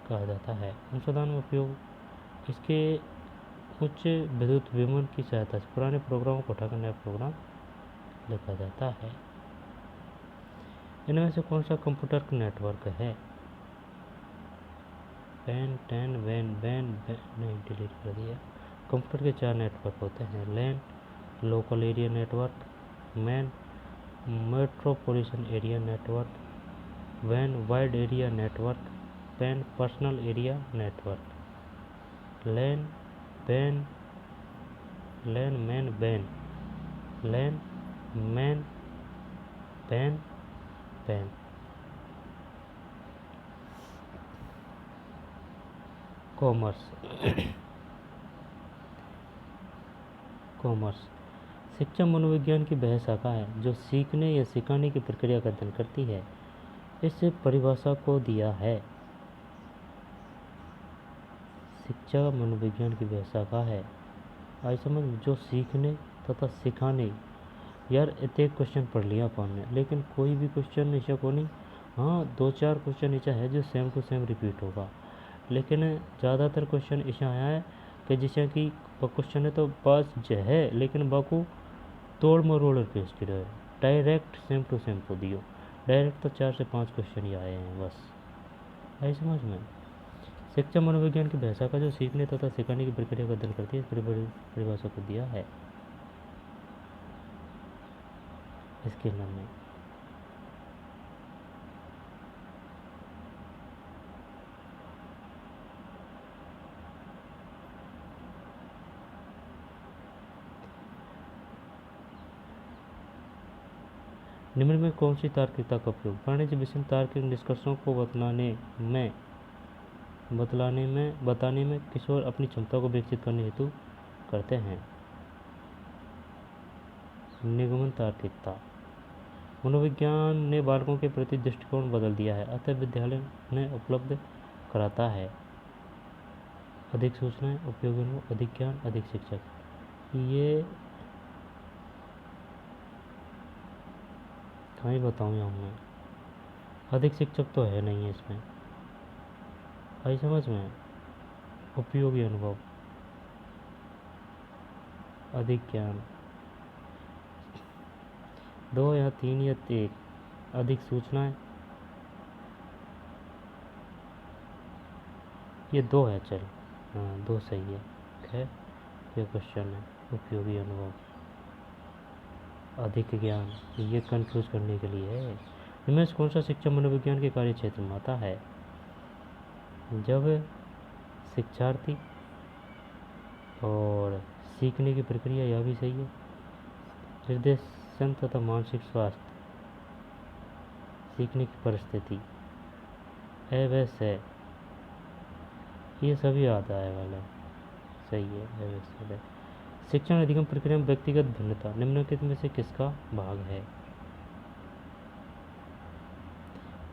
कहा जाता है। अनुसंधान में उपयोग इसके उच्च विद्युत विमान की सहायता से पुराने प्रोग्रामों को हटाकर नया प्रोग्राम लिखा जाता है। इनमें से कौन सा कंप्यूटर का नेटवर्क है? बैन नहीं, डिलीट कर दिया। कंप्यूटर के 4 नेटवर्क होते हैं: LAN local area network, MAN metropolitan area network, वैन wide area network, PAN personal area network. LAN MAN WAN, LAN MAN PAN PAN. Commerce शिक्षा मनोविज्ञान की वह शाखा है जो सीखने या सिखाने की प्रक्रिया का अध्ययन करती है। इससे परिभाषा को दिया है। शिक्षा मनोविज्ञान की वह शाखा है, आई समझ, जो सीखने तथा सिखाने। यार इतने क्वेश्चन पढ़ लिया अपन ने, लेकिन कोई भी क्वेश्चन ऐसा को नहीं। हाँ 2-4 क्वेश्चन ऐसा है जो सेम टू सेम रिपीट होगा, लेकिन ज़्यादातर क्वेश्चन ऐसा आया है कि जैसे कि क्वेश्चन है तो बस जो है, लेकिन बाकू तोड़ मरोड़ पेश करो, डायरेक्ट सेम टू सेम को दियो। डायरेक्ट तो 4 से 5 क्वेश्चन ही आए हैं बस, आई समझ में। शिक्षा मनोविज्ञान की भाषा का जो सीखने तथा सिखाने की प्रक्रिया का अध्ययन करती है, परिभाषा को दिया है इसके नाम में। निम्न में कौन सी तार्किकता का उपयोग वाणिज्य विषय तार्किक निष्कर्षों को बताने में किशोर अपनी क्षमता को विकसित करने हेतु करते हैं? निगमन तार्किकता। मनोविज्ञान ने बालकों के प्रति दृष्टिकोण बदल दिया है, अतः विद्यालय ने उपलब्ध कराता है अधिक सूचनाएं, उपयोगी अनुभव, अधिक ज्ञान, अधिक शिक्षक। ये कहीं बताऊँ या मैं, अधिक शिक्षक तो है नहीं है इसमें, आई समझ में। उपयोगी अनुभव, अधिक ज्ञान, 2 या 3 या 1, अधिक सूचनाएं, ये 2 है, चल हाँ 2 सही है। खैर ये क्वेश्चन है उपयोगी अनुभव, अधिक ज्ञान, ये कंफ्यूज करने के लिए है। इनमें से कौन सा शिक्षा मनोविज्ञान के कार्य क्षेत्र में आता है? जब शिक्षार्थी और सीखने की प्रक्रिया, यह भी सही है। निर्देशन तथा मानसिक स्वास्थ्य, सीखने की परिस्थिति, अवश्य, ये सभी आता है वाला, सही है अवश्य। शिक्षण अधिगम प्रक्रिया में व्यक्तिगत भिन्नता निम्नलिखित में से किसका भाग है?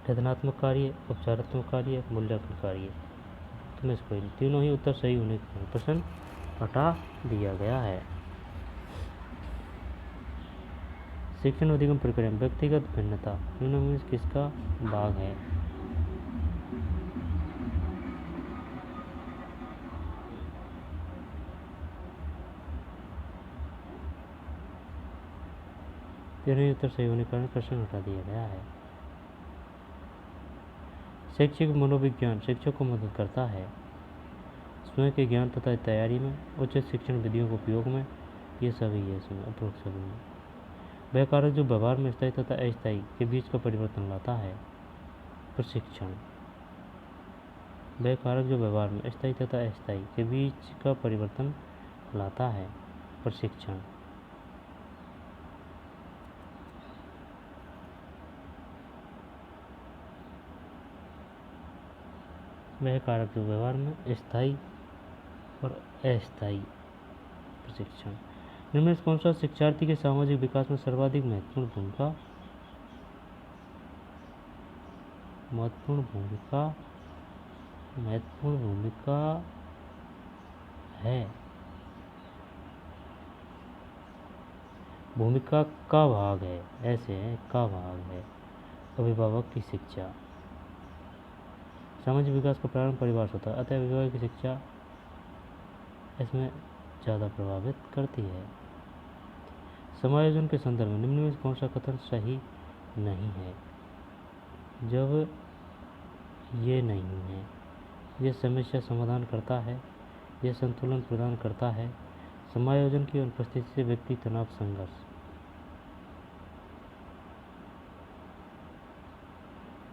रचनात्मक कार्य, उपचारात्मक कार्य, मूल्यांकन कार्य। तुम्हें इसको तीनों ही उत्तर सही होने के प्रश्न हटा दिया गया है। शिक्षण अधिगम प्रक्रिया में व्यक्तिगत भिन्नता निम्न में से किसका भाग है? तेरहवीं उत्तर सही होने के कारण प्रश्न हटा दिया गया है। शैक्षिक मनोविज्ञान शिक्षक को मदद करता है स्वयं के ज्ञान तथा तैयारी में, उच्च शिक्षण विधियों के उपयोग में, ये सभी है इसमें उपरोक्त सभी में। वह कारक जो व्यवहार में स्थायी तथा अस्थायी के बीच का परिवर्तन लाता है प्रशिक्षण। वह कारक जो व्यवहार में स्थायी तथा अस्थायी के बीच का परिवर्तन लाता है प्रशिक्षण। वह कारक जो व्यवहार में स्थायी और अस्थायी प्रशिक्षण। निम्न में से कौन सा शिक्षार्थी के सामाजिक विकास में सर्वाधिक महत्वपूर्ण भूमिका है? भूमिका का भाग है, ऐसे है का भाग है अभिभावक की शिक्षा। सामाजिक विकास का प्रारंभ परिवार से होता है, अतः अभिभावक की शिक्षा इसमें ज़्यादा प्रभावित करती है। समायोजन के संदर्भ में निम्न में से कौन सा कथन सही नहीं है? जब ये नहीं है, यह समस्या समाधान करता है, यह संतुलन प्रदान करता है, समायोजन की अनुपस्थिति से व्यक्ति तनाव संघर्ष,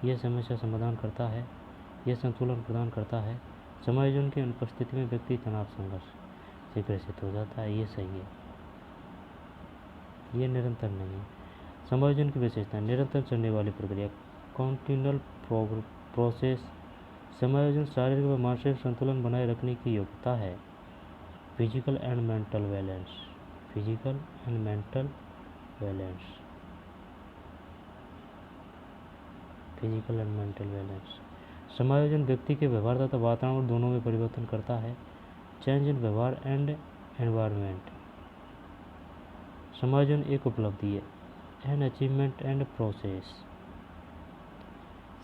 यह समस्या समाधान करता है, यह संतुलन प्रदान करता है, समायोजन की अनुपस्थिति में व्यक्ति तनाव संघर्ष से ग्रसित हो जाता है, ये सही है। ये निरंतर नहीं है। समायोजन की विशेषता निरंतर चलने वाली प्रक्रिया कॉन्टिन्यूअल प्रोसेस। समायोजन शारीरिक व मानसिक संतुलन बनाए रखने की योग्यता है। Physical and mental balance. Physical and mental balance. Physical and mental balance. समायोजन व्यक्ति के व्यवहार तथा वातावरण दोनों में परिवर्तन करता है। चेंज इन व्यवहार एंड एनवायरनमेंट। समायोजन एक उपलब्धि है, एन अचीवमेंट एंड प्रोसेस।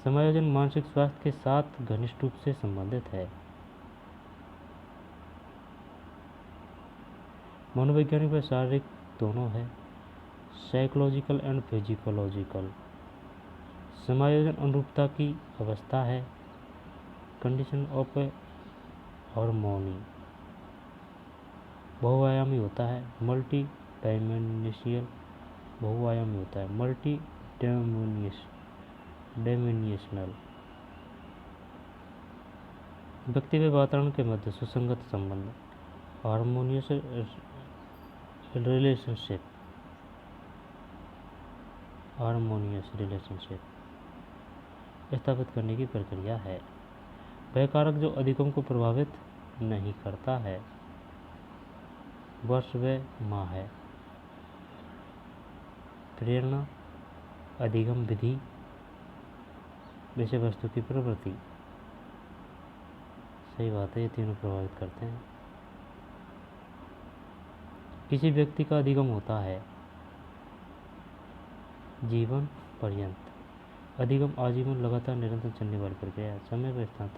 समायोजन मानसिक स्वास्थ्य के साथ घनिष्ठ रूप से संबंधित है। मनोवैज्ञानिक व शारीरिक दोनों है, साइकोलॉजिकल एंड फिजिकोलॉजिकल। समायोजन अनुरूपता की अवस्था है, कंडीशन ऑफ हार्मोनी। बहुआयामी होता है, मल्टी डायमेंशनल। बहुआयामी होता है, मल्टी डायमेंशनल। व्यक्ति व वातावरण के मध्य सुसंगत संबंध, हार्मोनियस रिलेशनशिप। हार्मोनियस रिलेशनशिप स्थापित करने की प्रक्रिया है। वह कारक जो अधिगम को प्रभावित नहीं करता है, वर्ष व माह है। प्रेरणा, अधिगम विधि, विषय वस्तु की प्रवृत्ति। सही बात है, ये तीनों प्रभावित करते हैं। किसी व्यक्ति का अधिगम होता है जीवन पर्यंत। अधिगम आजीवन लगातार निरंतर चलने वाली प्रक्रिया है। समय व स्थान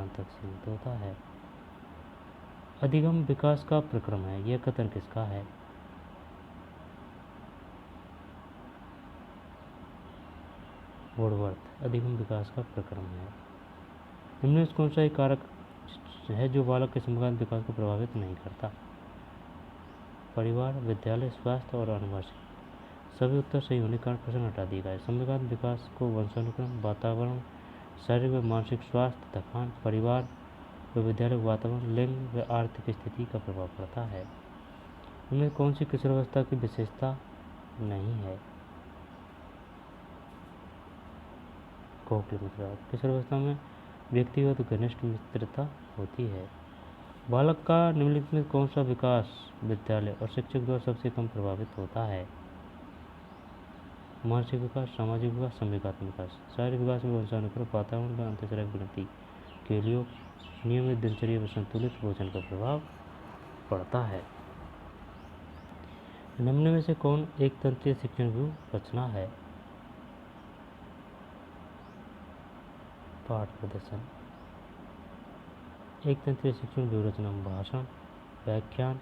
तक सीमित होता है। अधिगम विकास का प्रक्रम है, यह कथन किसका है? वुडवर्थ। अधिगम विकास का प्रक्रम है। निम्न में कौन सा एक कारक है जो बालक के समकालीन विकास को प्रभावित नहीं करता? परिवार, विद्यालय, स्वास्थ्य और आनुवंशिक। सभी उत्तर सही होने के कारण प्रश्न हटा दिया गया है। समकालीन विकास को वंशानुक्रम, वातावरण, शारीरिक व मानसिक स्वास्थ्य, थकान, परिवार व विद्यालय वातावरण, लिंग व आर्थिक स्थिति का प्रभाव पड़ता है। इनमें कौन सी किशोरावस्था की विशेषता नहीं है? खोखली मित्रता। किशोरावस्था में व्यक्तिगत घनिष्ठ मित्रता होती है। बालक का निम्नलिखित में कौन सा विकास विद्यालय और शिक्षक द्वारा सबसे कम प्रभावित होता है? मानसिक विकास, सामाजिक विकास, संवेगात्मक विकास। शारीरिक विकास में वंशानुक्रम, वातावरण व अंतःशरीर विकृति के लिए नियमित दिनचर्या में संतुलित भोजन का प्रभाव पड़ता है। निम्न में से कौन एक तंत्रीय शिक्षण व्यू रचना है? पाठ प्रदर्शन। एक तंत्रीय शिक्षण व्यू रचना भाषण, व्याख्यान,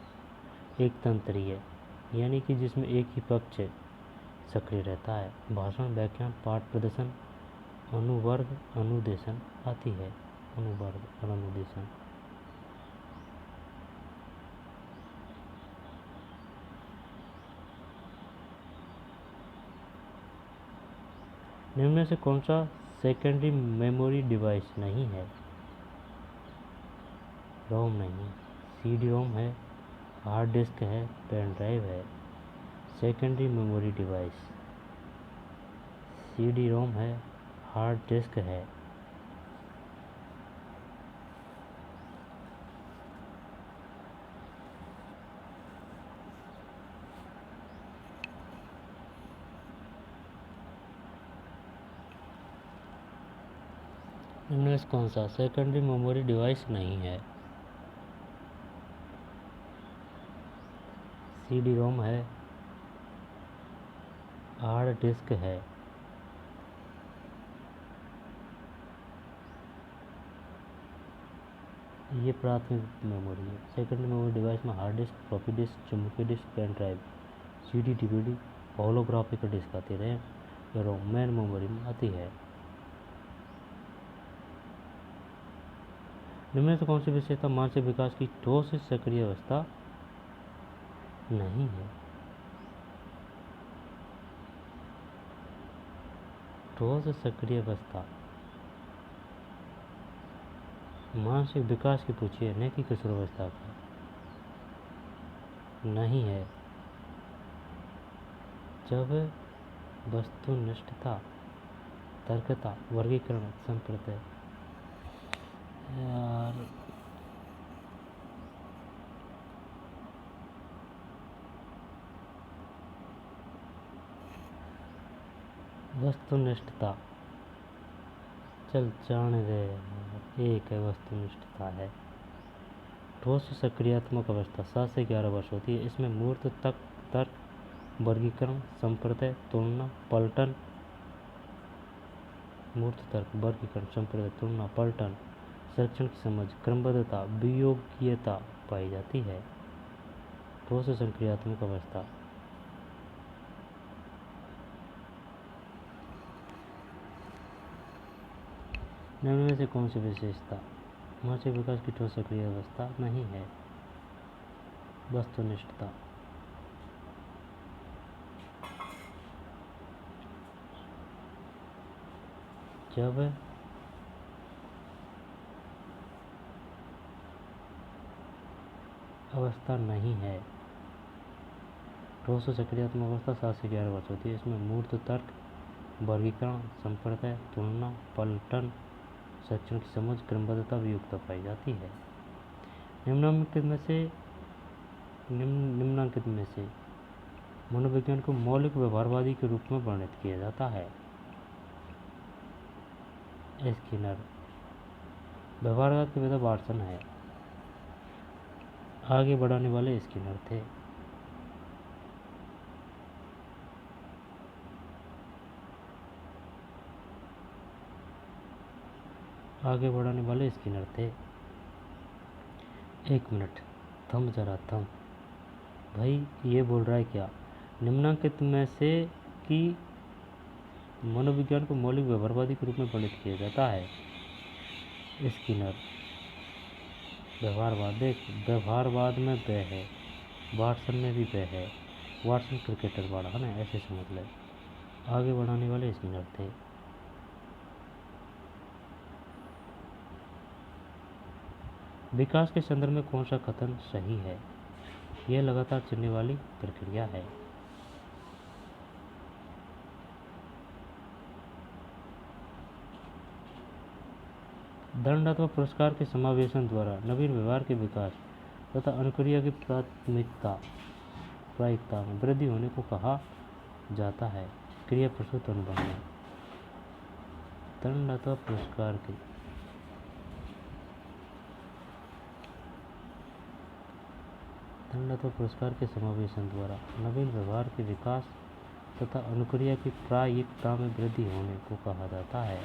एक तंत्रीय यानी कि जिसमें एक ही पक्ष सक्रिय रहता है। भाषण, व्याख्यान, पाठ प्रदर्शन, अनुवर्ग, अनुदेशन आती है। अनुवर्ग और अनुदेशन। निम्न में से कौन सा सेकेंडरी मेमोरी डिवाइस नहीं है? रोम नहीं, सीडी रोम है, हार्ड डिस्क है, पेन ड्राइव है। Secondary memory device CD ROM है, हार्ड डिस्क है। इनमें से कौन सा सेकेंडरी मेमोरी डिवाइस नहीं है? सीडी रोम है, हार्ड डिस्क है। ये प्राथमिक मेमोरी है। सेकेंडरी मेमोरी डिवाइस में हार्ड डिस्क, फ्लॉपी डिस्क, चुंबकीय disk, pen drive, CD, DVD, holographic disk आती है। रोम मेन मेमोरी में आती है। निम्न से कौन सी विशेषता मानसिक विकास की ठोस सक्रिय अवस्था नहीं है? ठोस सक्रिय अवस्था मानसिक विकास की पूछिए, न कि किशोरावस्था का। नहीं है। जब वस्तुनिष्ठता, तर्कता, वर्गीकरण, संप्रदाय यार वस्तुनिष्ठता, चल जाने दे, एक है वस्तुनिष्ठता है। ठोस सक्रियात्मक अवस्था 7 से 11 वर्ष होती है। इसमें मूर्त तक तर्क, वर्गीकरण, संप्रदाय, तुलना, पलटन, मूर्त तर्क, वर्गीकरण, संप्रदाय, तुलना, पलटन, संरक्षण की समझ, क्रमबद्धता, वियोग्यता पाई जाती है। ठोस सक्रियात्मक अवस्था। निम्न में से कौन सी विशेषता मानसिक विकास की ठोस सक्रिय अवस्था नहीं है? वस्तुनिष्ठता। जब अवस्था नहीं है। ठोस सक्रियात्मक अवस्था 7 से 11 वर्ष होती है। इसमें मूर्त तर्क, वर्गीकरण, संप्रदाय, तुलना, पलटन, संरक्षण की समझ, क्रमबद्धता, वियोग्यता पाई जाती है। निम्नांकित में से मनोविज्ञान को मौलिक व्यवहारवादी के रूप में वर्णित किया जाता है। स्किनर। व्यवहारवाद के पिता वाटसन है। आगे बढ़ाने वाले स्किनर थे। आगे बढ़ाने वाले स्किनर थे। 1 मिनट, थम जरा थम भाई, ये बोल रहा है क्या? निम्नांकित में से कि मनोविज्ञान को मौलिक व्यवहारवादी के रूप में वर्णित किया जाता है। स्किनर। व्यवहारवाद, देख व्यवहारवाद में वे है, वाटसन में भी वे है। वाटसन क्रिकेटर वाला है ना, ऐसे समझ ले। आगे बढ़ाने वाले स्किनर थे। विकास के संदर्भ में कौन सा कथन सही है? यह लगातार चलने वाली प्रक्रिया है। दंड अथवा पुरस्कार के समावेशन द्वारा नवीन व्यवहार के विकास तथा अनुक्रिया की प्रायिकता में वृद्धि होने को कहा जाता है। क्रिया प्रसूत अनुबंध में दंड अथवा पुरस्कार के दंड अथवा पुरस्कार के समावेशन द्वारा नवीन व्यवहार के विकास तथा अनुक्रिया की प्रायिकता में वृद्धि होने को कहा जाता है।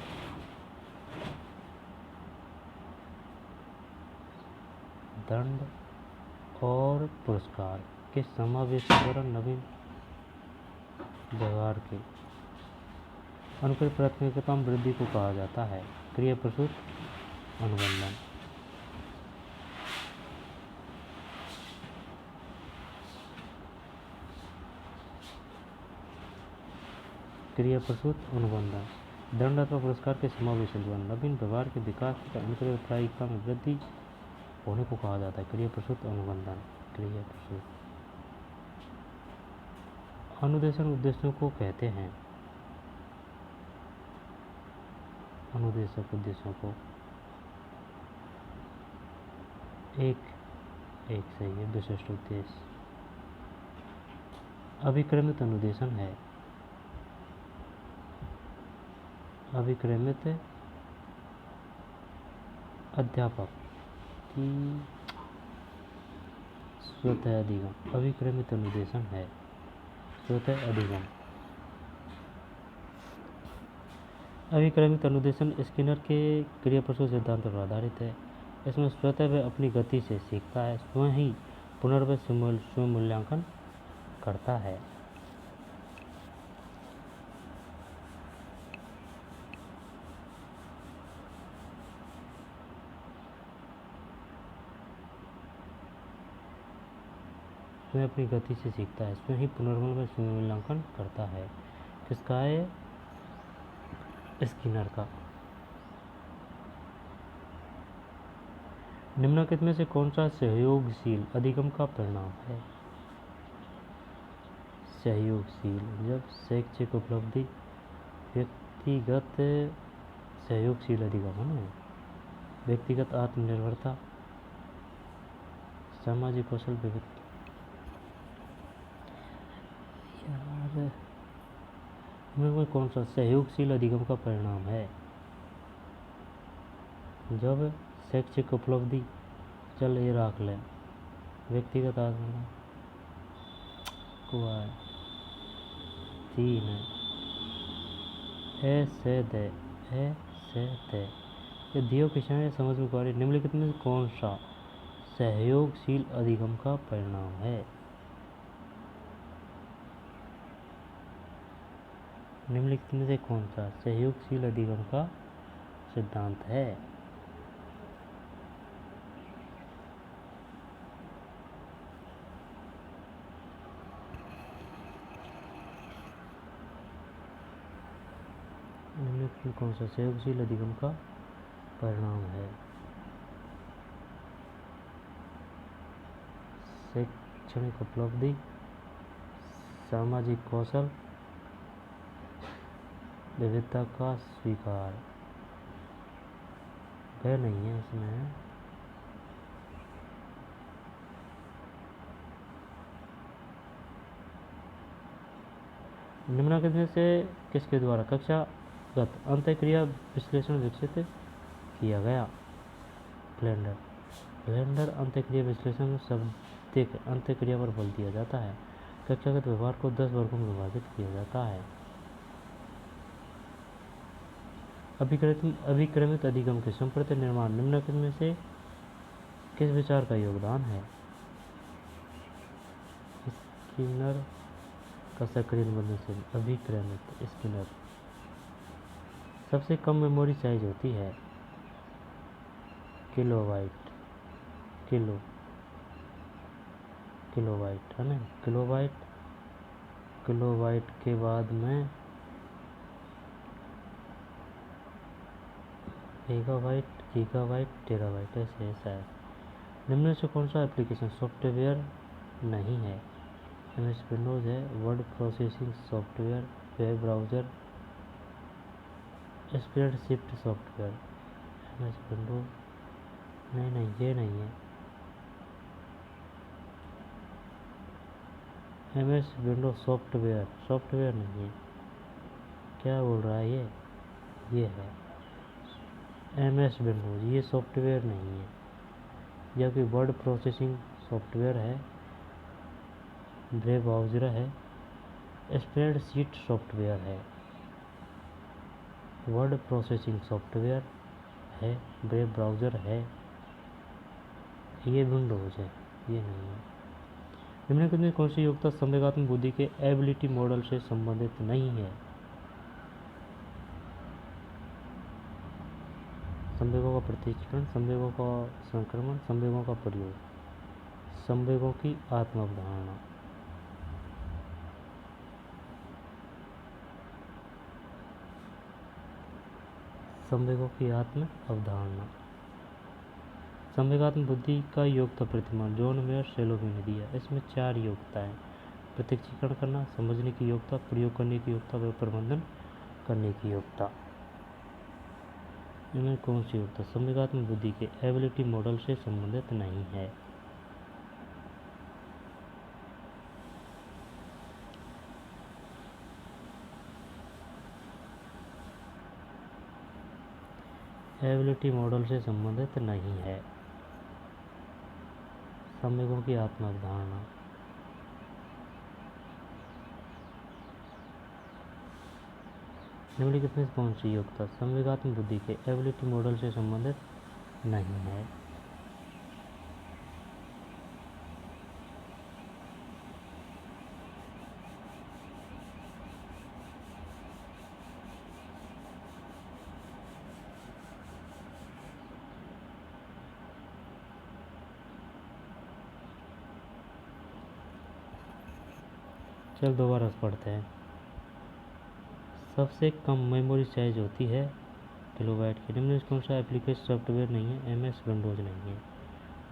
दंड और पुरस्कार के समावेशन द्वारा नवीन व्यवहार के अनुक्रिया प्राथमिकता में वृद्धि को कहा जाता है। क्रिया प्रसूत अनुबंधन। क्रिया प्रसूत अनुबंधन दंड अथवा पुरस्कार के समावेशन द्वारा नवीन व्यवहार के विकास तथा अनुक्रिया प्रायिकता में वृद्धि होने को कहा जाता है। क्रिया प्रसूत अनुबंधन। क्रिया प्रसूत अनुदेशन उद्देश्यों को कहते हैं। अनुदेशक उद्देश्यों को एक सही है। विशिष्ट उद्देश्य अभिक्रमित अनुदेशन है। अभिक्रमित अध्यापक की स्वतः अधिगम अभिक्रमित अनुदेशन है। स्वतः अधिगम अभिक्रमित अनुदेशन स्किनर के क्रिया प्रसूत सिद्धांत पर आधारित है। इसमें स्वतः वह अपनी गति से सीखता है, स्वयं ही पुनर्वह स्वयं मूल्यांकन करता है। स्वयं अपनी गति से सीखता है, स्वयं ही पुनर्वह स्वयं मूल्यांकन करता है। किसका है? स्किनर का। निम्नलिखित में से कौन सा सहयोगशील अधिगम का परिणाम है? सहयोगशील जब शैक्षिक उपलब्धि, व्यक्तिगत सहयोगशील अधिगम है ना, व्यक्तिगत आत्मनिर्भरता, सामाजिक कौशल विविधता। यार इनमें कौन सा सहयोगशील अधिगम का परिणाम है? जब शैक्षिक उपलब्धि, चल ये रख लें, व्यक्तिगत आत्म को है 3 है ऐसे दे ये दियो किसान समझ में पा रही। निम्नलिखित में कौन सा सहयोगशील अधिगम का परिणाम है? निम्नलिखित में से कौन सा सहयोगशील अधिगम का सिद्धांत है? निम्नलिखित में कौन सा सहयोगशील अधिगम का परिणाम है? शैक्षणिक उपलब्धि, सामाजिक कौशल, विविधता का स्वीकार। वह नहीं है इसमें। निम्नलिखित में से किसके द्वारा कक्षागत अंतःक्रिया विश्लेषण विकसित किया गया? ब्लेंडर अंतःक्रिया विश्लेषण में शब्दिक अंतःक्रिया पर बल दिया जाता है। कक्षागत व्यवहार को 10 वर्गों में विभाजित किया जाता है। अभिक्रमित अधिगम के संप्रति निर्माण निम्नलिखित में से किस विचार का योगदान है? स्किनर का सक्रिय निबंधन से अभिक्रमित स्किनर सबसे कम मेमोरी साइज होती है किलोबाइट है ना। किलोबाइट के बाद में मेगाबाइट, गीगाबाइट, टेराबाइट ऐसे ऐसा है। निम्न से कौन सा एप्लीकेशन सॉफ्टवेयर नहीं है? MS विंडोज है, word processing software, web browser, spreadsheet software. MS Windows नहीं ये नहीं है। MS विंडोज सॉफ्टवेयर नहीं है। क्या बोल रहा है ये है MS विंडोज, ये सॉफ्टवेयर नहीं है। जबकि वर्ड प्रोसेसिंग सॉफ्टवेयर है, वेब ब्राउज़र है, स्प्रेडशीट सॉफ्टवेयर है, वर्ड प्रोसेसिंग सॉफ्टवेयर है, वेब ब्राउज़र है, ये विंडोज है, ये नहीं है। निम्नलिखित में कौन सी योग्यता संवेगात्मक बुद्धि के एबिलिटी मॉडल से संबंधित नहीं है? संवेगों का प्रशिक्षण, संवेगों का संक्रमण, संवेगों का प्रयोग, संवेगों की आत्म अवधारणा। संवेगों की आत्म अवधारणा। संवेगात्मक बुद्धि का योग्यता प्रतिमान जॉन मेयर सेलोवी ने दिया। इसमें 4 योग्यताएं: प्रशिक्षण करना, समझने की योग्यता, प्रयोग करने की योग्यता व प्रबंधन करने की योग्यता। इनमें कौन सी योग्यता संवेगात्मक बुद्धि के एबिलिटी मॉडल से संबंधित नहीं है? एबिलिटी मॉडल से संबंधित नहीं है। संवेगों की आत्म अवधारणा। निम्नलिखित में कौन सी योग्यता संवेगात्मक बुद्धि के एबिलिटी मॉडल से संबंधित नहीं है? चल दोबारा पढ़ते हैं। सबसे कम मेमोरी साइज होती है किलोबाइट की। निम्न में कौन सा एप्लीकेशन सॉफ्टवेयर नहीं है? MS विंडोज नहीं है।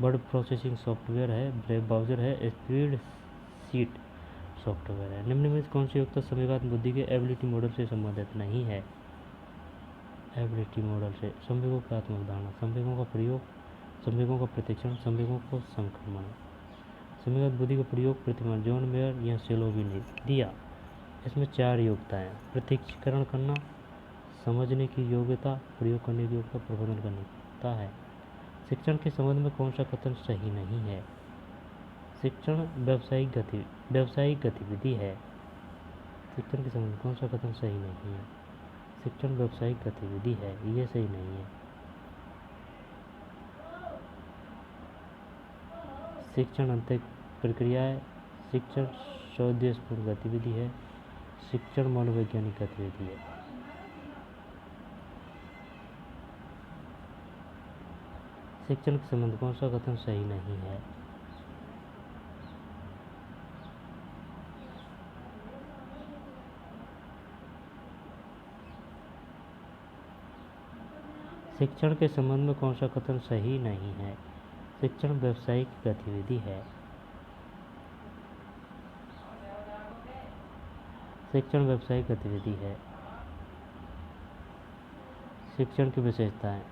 वर्ड प्रोसेसिंग सॉफ्टवेयर है, वेब ब्राउज़र है, स्प्रेडशीट सॉफ्टवेयर है। निम्न में कौन सी योग्यता संवेगात्मक बुद्धि के एबिलिटी मॉडल से संबंधित नहीं है? एबिलिटी मॉडल से संवेगों की आत्म अवधारणा, संवेगों का प्रयोग, संवेगों का प्रशिक्षण, संवेगों को संक्रमण। संवेगात्मक बुद्धि का प्रयोग प्रतिमान जॉन मेयर या सेलोवी ने दिया। इसमें 4 योग्यताएं: प्रशिक्षण करना, समझने की योग्यता, प्रयोग करने की योग्यता, प्रबंधन करने की योग्यता है। शिक्षण के संबंध में कौन सा कथन सही नहीं है? शिक्षण व्यावसायिक गतिविधि है। शिक्षण के संबंध में कौन सा कथन सही नहीं है? शिक्षण व्यावसायिक गतिविधि है, ये सही नहीं है। शिक्षण अंत प्रक्रिया है। शिक्षण स्वउद्देश्यपूर्ण गतिविधि है। शिक्षण मनोवैज्ञानिक गतिविधि है। शिक्षण के संबंध कौन सा कथन सही नहीं है? शिक्षण के संबंध में कौन सा कथन सही नहीं है? शिक्षण व्यावसायिक गतिविधि है। शिक्षण व्यावसायिक गतिविधि है। शिक्षण की विशेषताएं।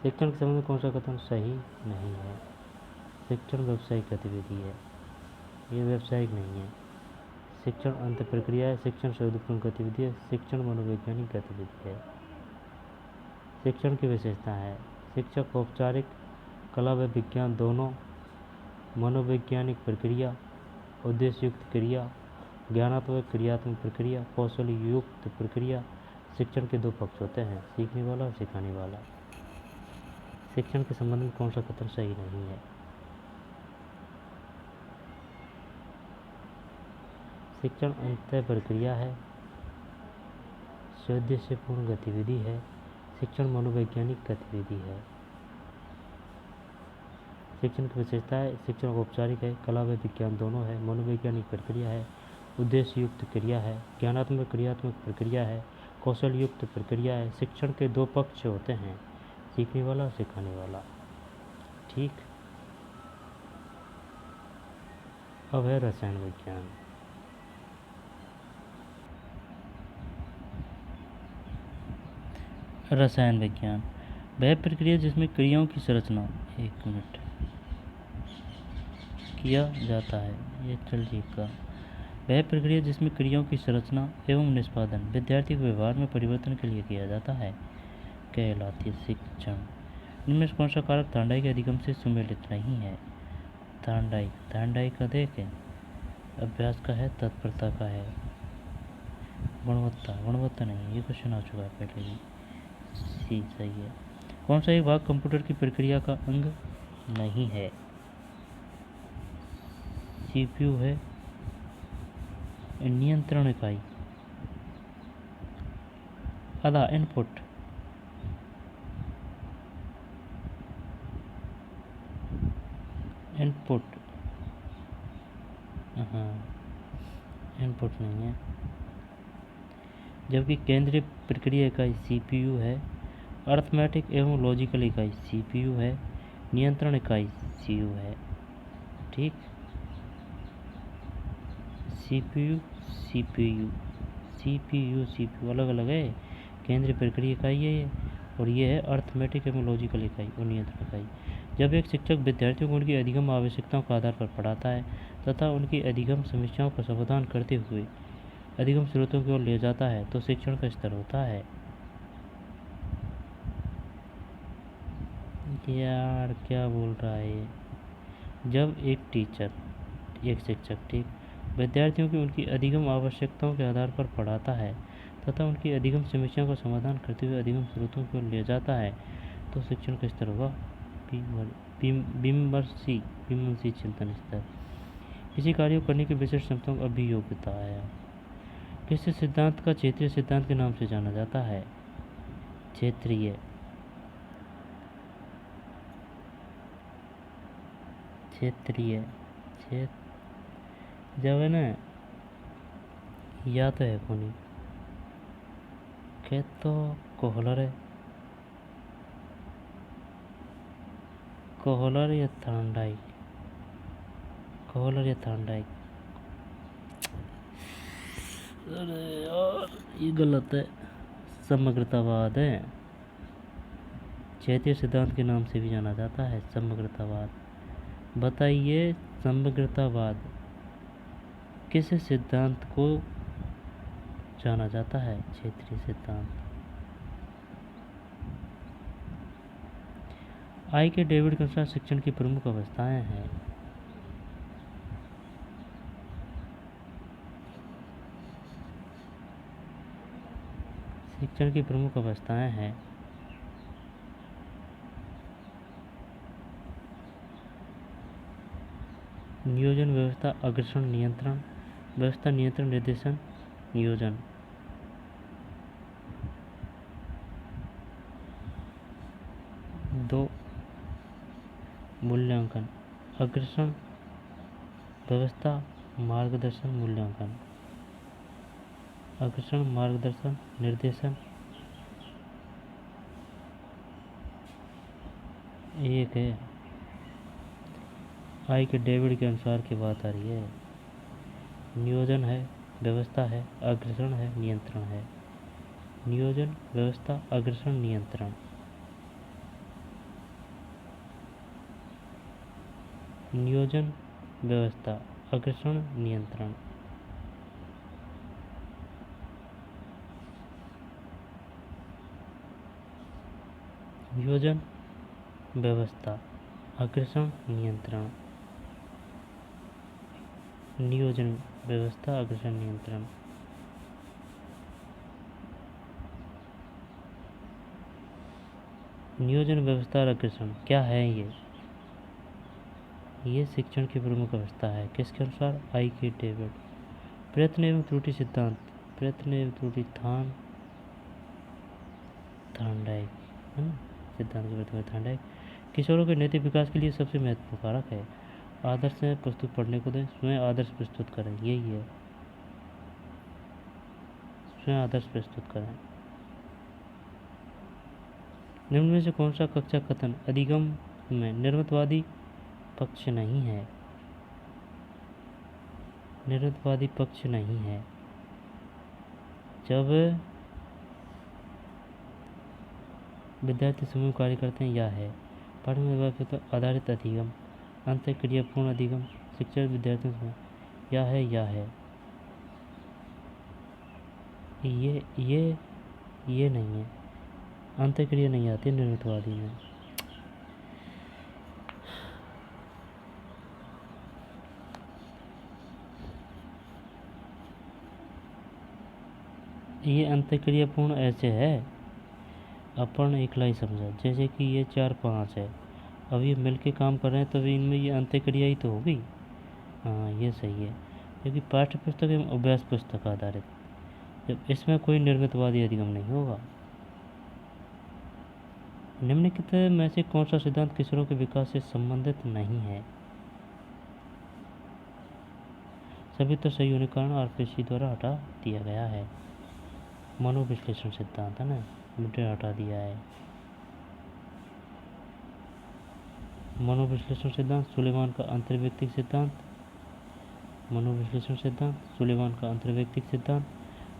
शिक्षण के संबंध में कौन सा कथन सही नहीं है? शिक्षण व्यावसायिक गतिविधि है, ये व्यावसायिक नहीं है। शिक्षण अंत प्रक्रिया है। शिक्षण स्वउद्देश्यपूर्ण गतिविधि है। शिक्षण मनोवैज्ञानिक गतिविधि है। शिक्षण की विशेषता है। शिक्षक औपचारिक, कला व विज्ञान दोनों, मनोवैज्ञानिक प्रक्रिया, उद्देश्य युक्त क्रिया, ज्ञानात्मक क्रियात्मक प्रक्रिया, कौशल युक्त प्रक्रिया। शिक्षण के 2 पक्ष होते हैं, सीखने वाला और सिखाने वाला। शिक्षण के संबंध में कौन सा कथन सही नहीं है? शिक्षण अंत प्रक्रिया है, स्वउद्देश्यपूर्ण गतिविधि है। शिक्षण मनोवैज्ञानिक गतिविधि है। शिक्षण की विशेषता है। शिक्षण औपचारिक है, कला व विज्ञान दोनों है, मनोवैज्ञानिक प्रक्रिया है, उद्देश्य युक्त क्रिया है, ज्ञानात्मक क्रियात्मक प्रक्रिया है, कौशल युक्त प्रक्रिया है। शिक्षण के 2 पक्ष होते हैं, सीखने वाला और सिखाने वाला। ठीक। अब है रसायन विज्ञान। रसायन विज्ञान वह प्रक्रिया जिसमें क्रियाओं की संरचना किया जाता है। ये चल ठीक का। वह प्रक्रिया जिसमें क्रियाओं की संरचना एवं निष्पादन विद्यार्थी के व्यवहार में परिवर्तन के लिए किया जाता है कहलाती है शिक्षण। इनमें से कौन सा कारक थार्नडाइक के अधिगम से सुमेलित नहीं है? थार्नडाइक का देखें अभ्यास का है, तत्परता का है। गुणवत्ता नहीं है, ये क्वेश्चन आ चुका है पहले भी। सी सही है। कौन सा एक भाग कंप्यूटर की प्रक्रिया का अंग नहीं है? सीपीयू है, नियंत्रण इकाई, आधा इनपुट, हाँ इनपुट नहीं है। जबकि केंद्रीय प्रक्रिया इकाई सीपीयू है, अर्थमेटिक एवं लॉजिकल इकाई सीपीयू है, नियंत्रण इकाई सीयू है। ठीक, सीपीयू अलग अलग है। केंद्रीय प्रक्रिया इकाई है ये, और ये है अर्थमेटिक एवं लॉजिकल इकाई और नियंत्रण इकाई। जब एक शिक्षक विद्यार्थियों को उनकी अधिगम आवश्यकताओं के आधार पर पढ़ाता है तथा उनकी अधिगम समस्याओं का समाधान करते हुए अधिगम स्रोतों की ओर ले जाता है तो शिक्षण का स्तर होता है। यार क्या बोल रहा है ये? जब एक शिक्षक ठीक विद्यार्थियों की उनकी अधिगम आवश्यकताओं के आधार पर पढ़ाता है तथा उनकी अधिगम समस्याओं का समाधान करते हुए अधिगम स्रोतों की ओर ले जाता है तो शिक्षण का स्तर होगा विमर्शी चिंतन स्तर। किसी कार्य को करने की विशेष क्षमताओं को अभियोग्यता है। किस सिद्धांत का क्षेत्रीय सिद्धांत के नाम से जाना जाता है? क्षेत्रीय जब है ना या तो है कोनी के तो कोहलर या थॉर्नडाइक, अरे यार ये गलत है, समग्रतावाद है। क्षेत्रीय सिद्धांत के नाम से भी जाना जाता है समग्रतावाद। बताइए समग्रतावाद किस सिद्धांत को जाना जाता है? क्षेत्रीय सिद्धांत। आई के डेविड के अनुसार शिक्षण की प्रमुख अवस्थाएं हैं। शिक्षण की प्रमुख अवस्थाएं हैं नियोजन, व्यवस्था, अग्रसर, नियंत्रण, व्यवस्था, नियंत्रण, निर्देशन, नियोजन। दो मूल्यांकन, अग्रसर, व्यवस्था, मार्गदर्शन, मूल्यांकन। अग्रसर, मार्गदर्शन, निर्देशन। एक है आई के डेविड के अनुसार की बात आ रही है। नियोजन है, व्यवस्था है, अग्रसर है, नियंत्रण है। नियोजन, व्यवस्था, अग्रसर, नियंत्रण। नियोजन, व्यवस्था, अग्रसर, नियंत्रण। नियोजन, व्यवस्था, अग्रसर, नियंत्रण। नियोजन, व्यवस्था, अग्रसर, नियंत्रण। नियोजन, व्यवस्था और अग्रसर क्या है ये शिक्षण की प्रमुख अवस्था है। किसके अनुसार? आई के डेविड। प्रयत्न एवं त्रुटि सिद्धांत, प्रयत्न एवं त्रुटि थॉर्नडाइक है ना, सिद्धांत के प्रति थॉर्नडाइक। किशोरों के नैतिक विकास के लिए सबसे महत्वपूर्ण कारक है। आदर्श में प्रस्तुत पढ़ने को दें, स्वयं आदर्श प्रस्तुत करें, यही है, स्वयं आदर्श प्रस्तुत करें। निम्न में से कौन सा कक्षा कथन अधिगम में निर्मितवादी पक्ष नहीं है? निर्मितवादी पक्ष नहीं है। जब विद्यार्थी समूह कार्य करते हैं या है पाठ में आधारित अधिगम, अंत क्रियापूर्ण अधिगम, शिक्षक विद्यार्थियों समूह या है ये नहीं है। अंत क्रिया नहीं आती निर्मितवादी में। ये अंतःक्रियापूर्ण ऐसे है, अपन एकला ही समझा, जैसे कि ये 4 5 है, अब ये मिल के काम कर रहे हैं, तभी इनमें ये अंतःक्रिया ही तो होगी। हाँ, ये सही है, क्योंकि पाठ्य पुस्तक एवं अभ्यास पुस्तक आधारित, जब इसमें कोई निर्मितवादी अधिगम नहीं होगा। निम्नलिखित में से कौन सा सिद्धांत किशोरों के विकास से संबंधित नहीं है? सभी तो सही होने के कारण आरपीसी द्वारा हटा दिया गया है। मनोविश्लेषण सिद्धांत है ना, मुझे हटा दिया है। मनोविश्लेषण सिद्धांत सुलेमान का अंतर्वैयक्तिक सिद्धांत, मनोविश्लेषण सिद्धांत सुलेमान का अंतर्वैयक्तिक सिद्धांत,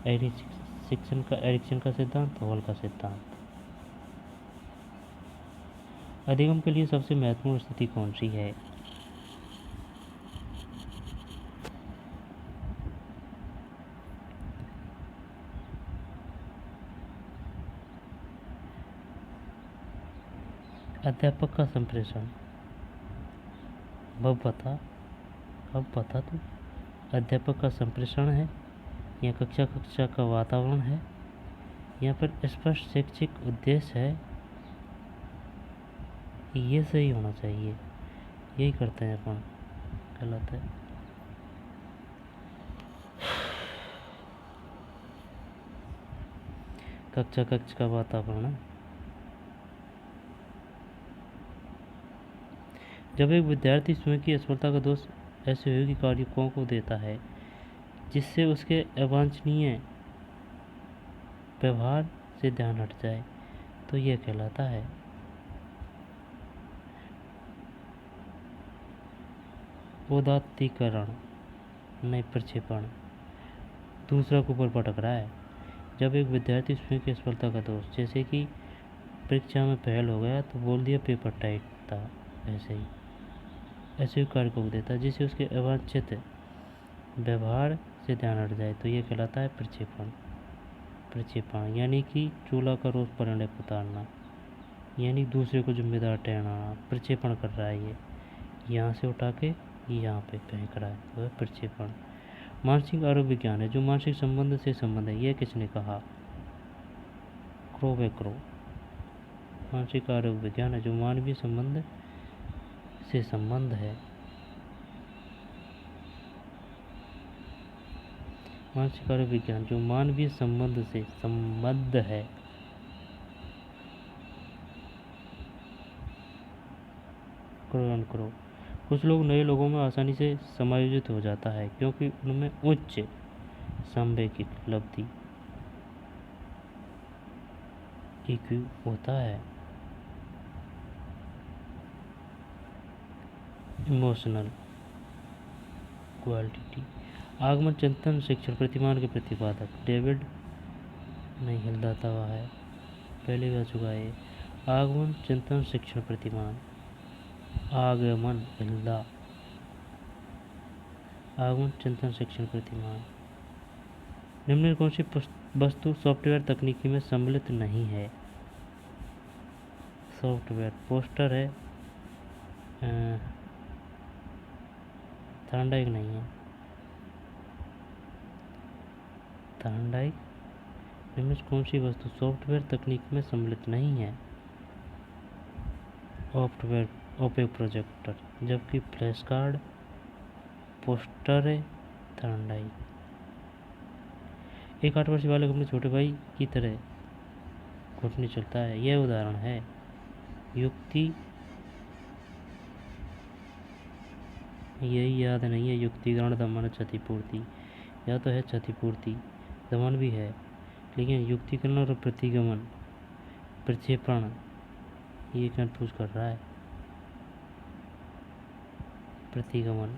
एरिक्सन का सिद्धांत, हॉल का सिद्धांत। अधिगम के लिए सबसे महत्वपूर्ण स्थिति कौन सी है? अध्यापक का संप्रेषण। अब बता तू, अध्यापक का संप्रेषण है या कक्षा का वातावरण है या फिर स्पष्ट शैक्षिक उद्देश्य है? ये सही होना चाहिए, यही करते हैं अपन, गलत है। कक्षा का वातावरण है। जब एक विद्यार्थी स्वयं की असफलता का दोष असहयोगी कार्यों को देता है जिससे उसके अवांछनीय व्यवहार से ध्यान हट जाए, तो यह कहलाता है उदात्तीकरण, नहीं प्रक्षेपण। दूसरा के ऊपर पटक रहा है। जब एक विद्यार्थी स्वयं की असफलता का दोष, जैसे कि परीक्षा में फेल हो गया तो बोल दिया पेपर टाइट था, ऐसे ही कार्य को देता है जिससे उसके अवांछित व्यवहार से ध्यान हट जाए, तो यह कहलाता है प्रक्षेपण, यानी कि चूल्हा का रोज पलड़े उतारना, यानी दूसरे को जिम्मेदार ठहराना। प्रक्षेपण कर रहा है, ये यहाँ से उठा के यहाँ पे फेंक रहा है, वह प्रक्षेपण। मानसिक आरोग्य विज्ञान है जो मानसिक संबंध से संबंध है, यह किसने कहा? क्रोवेक्रो। मानसिक आरोग्य विज्ञान है जो मानवीय संबंध से संबंध है। मानसिक आरोग्य विज्ञान जो मानवीय संबंध से संबद्ध है। करो। कुछ लोग नए लोगों में आसानी से समायोजित हो जाता है क्योंकि उनमें उच्च सांवेगिक लब्धि EQ होता है। Emotional quality. आगमन चिंतन शिक्षण प्रतिमान के प्रतिपादक डेविड नहीं हिलदाता हुआ है, पहले भी आ चुका है। आगमन चिंतन शिक्षण प्रतिमान, आगमन हिलदा, आगमन चिंतन शिक्षण प्रतिमान। निम्न कौन सी वस्तु सॉफ्टवेयर तकनीकी में सम्मिलित नहीं है? सॉफ्टवेयर पोस्टर है, थांडाइक नहीं है, थांडाइक। निम्न कौन सी वस्तु सॉफ्टवेयर तकनीक में सम्मिलित नहीं है? ओपेक प्रोजेक्टर, जबकि फ्लैश कार्ड, पोस्टर है, थांडाइक। एक 8 वर्षीय बालक अपने छोटे भाई की तरह घुटने चलता है, यह उदाहरण है। युक्ति, यही याद नहीं है। युक्तिकरण, दमन, क्षतिपूर्ति, या तो है क्षतिपूर्ति, दमन भी है, लेकिन युक्तिकरण और प्रतिगमन, प्रक्षेपण, ये कंफ्यूज कर रहा है। प्रतिगमन।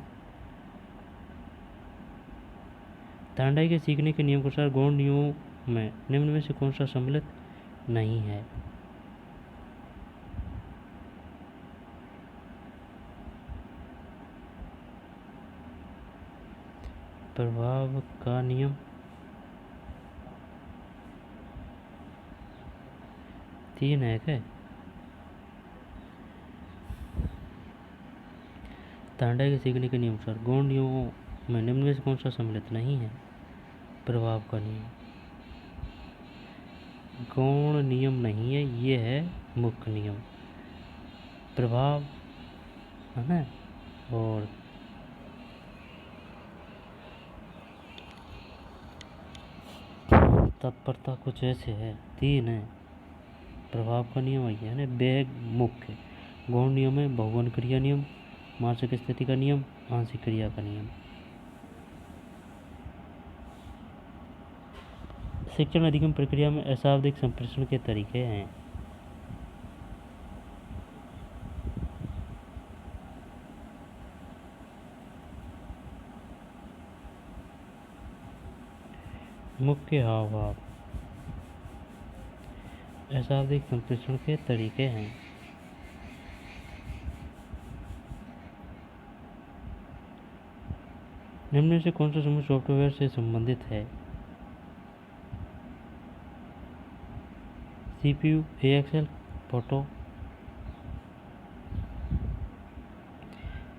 थांडाइक के सीखने के नियम के अनुसार गौण नियमों में निम्न में से कौन सा सम्मिलित नहीं है? प्रभाव का नियम, 3 है क्या? थांडाइक के सीखने के नियम अनुसार गौण नियमों में निम्न में से कौन सा सम्मिलित नहीं है? प्रभाव का नियम। गौण नियम नहीं है, ये है मुख्य नियम। प्रभाव है ना, और तत्परता कुछ ऐसे है, 3 है। प्रभाव का नियम है ना, वेग मुख्य। गौण नियम है बहुवचन क्रिया नियम, मानसिक स्थिति का नियम, आंशिक क्रिया का नियम। शिक्षण अधिगम प्रक्रिया में अशाब्दिक संप्रेषण के तरीके हैं। मुख्य हाव भाव अशाब्दिक संप्रेषण के तरीके हैं। निम्न में से कौन सा समूह सॉफ्टवेयर से संबंधित है? CPU, AXL, photo,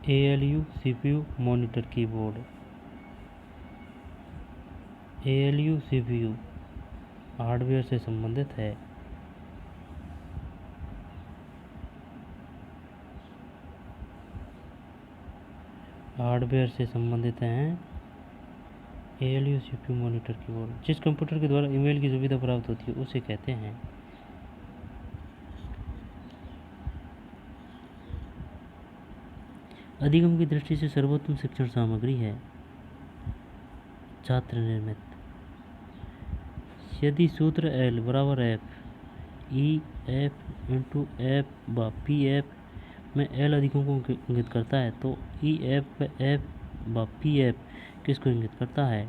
ALU, CPU, monitor keyboard. ALU CPU hardware से संबंधित है। हार्डवेयर से संबंधित हैं ALU CPU मॉनिटर कीबोर्ड। जिस कंप्यूटर के द्वारा ईमेल की सुविधा प्राप्त होती है उसे कहते हैं। अधिगम की दृष्टि से सर्वोत्तम शिक्षण सामग्री है छात्र निर्मित। यदि सूत्र L बराबर F E F into F व पी एफ में L अधिगम को इंगित करता है तो E F F व पी एफ किसको इंगित करता है?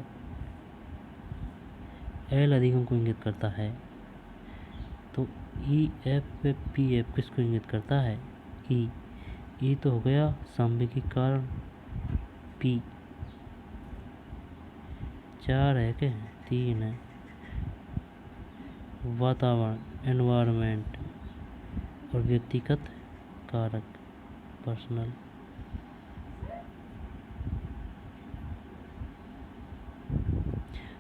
L अधिगम को इंगित करता है। तो E F पी एफ किसको इंगित करता है? E तो हो गया सांवेगिक कारण, P 4 है के 3 है। वातावरण एनवायरनमेंट और व्यक्तिगत कारक पर्सनल।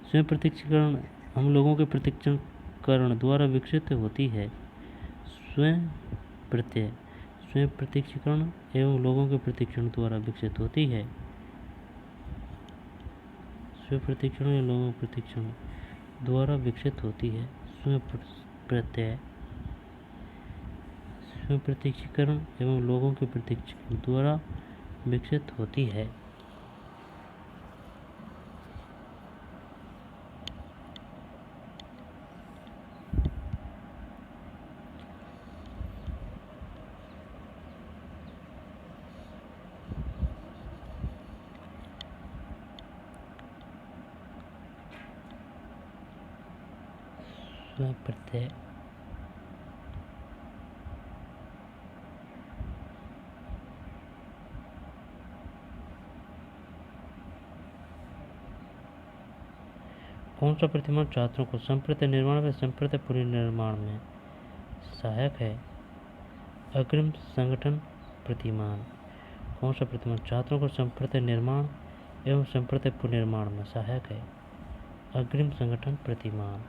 स्वयं प्रत्यक्षीकरण हम लोगों के प्रत्यक्षीकरण द्वारा विकसित होती है। स्वयं प्रत्यक्षीकरण एवं लोगों के प्रत्यक्षीकरण द्वारा विकसित होती है। स्वयं प्रत्यक्षीकरण या लोगों के प्रत्यक्षीकरण द्वारा विकसित होती है। स्वयं प्रत्यक्षीकरण एवं लोगों के प्रत्यक्षीकरण द्वारा विकसित होती है। स्वयं प्रत्यय कौन सा प्रतिमान छात्रों को संप्रत्यय निर्माण व संप्रत्यय पुनर्निर्माण में सहायक है? अग्रिम संगठन प्रतिमान। कौन सा प्रतिमान छात्रों को संप्रत्यय निर्माण एवं संप्रत्यय पुनर्निर्माण में सहायक है? अग्रिम संगठन प्रतिमान।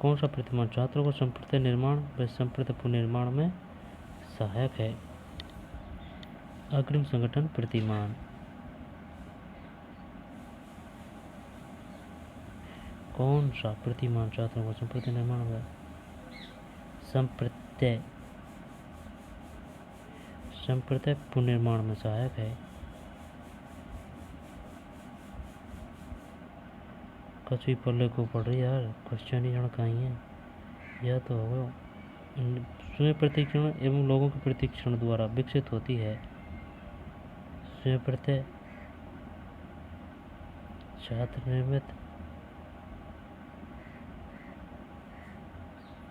कौन सा प्रतिमान छात्रों को संप्रत्यय निर्माण व संप्रत्यय पुनर्निर्माण में सहायक है? अग्रिम संगठन प्रतिमान। कौन सा प्रतिमान छात्रों को संप्रत्यय निर्माण व संप्रत्यय पुनर्निर्माण में सहायक है? कछुई पल्ले को पढ़ रही यार, क्वेश्चन ही कहीं है। यह तो होगा स्वयं प्रत्यक्षीकरण एवं लोगों के प्रत्यक्षीकरण द्वारा विकसित होती है। स्वयं प्रत्यय छात्र निर्मित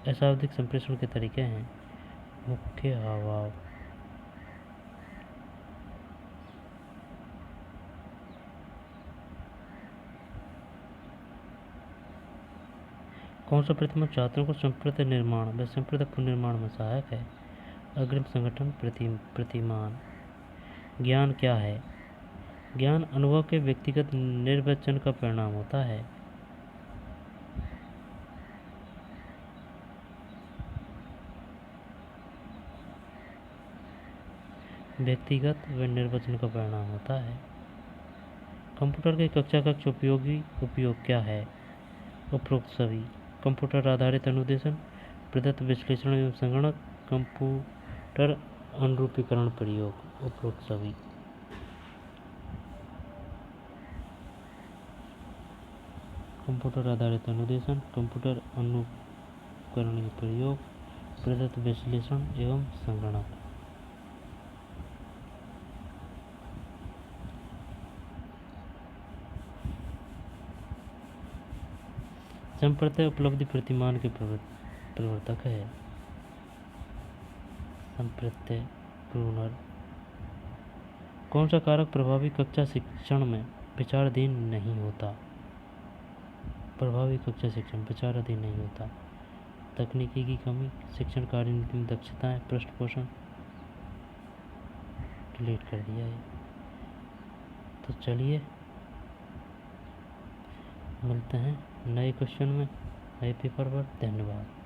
अशाब्दिक संप्रेषण के तरीके हैं। मुख्य हाव भाव कौन सा प्रतिमान छात्रों को संप्रत्यय निर्माण व संप्रत्यय पुनर्निर्माण में सहायक है? अग्रिम संगठन प्रतिमान। ज्ञान क्या है? ज्ञान अनुभव के व्यक्तिगत निर्वचन का परिणाम होता है। व्यक्तिगत व निर्वचन का परिणाम होता है। कंप्यूटर के कक्षा कक्ष उपयोग क्या है? उपरोक्त सभी। कंप्यूटर आधारित अनुदेशन, प्रदत्त विश्लेषण एवं संगणक, कंप्यूटर अनुरूपीकरण प्रयोग। उपरोक्त सभी। कंप्यूटर आधारित अनुदेशन, कंप्यूटर अनुकरण प्रयोग, प्रदत्त विश्लेषण एवं संगणक। संप्रत्यय उपलब्धि प्रतिमान के प्रवर्तक है। संप्रत्यय प्रूनर। कौन सा कारक प्रभावी कक्षा शिक्षण में विचाराधीन नहीं होता? प्रभावी कक्षा शिक्षण विचाराधीन नहीं होता। तकनीकी की कमी, शिक्षण कार्यनीति में दक्षताएं, पृष्ठपोषण। डिलीट कर दिया है। तो चलिए मिलते हैं नए क्वेश्चन में, नए पेपर पर। धन्यवाद।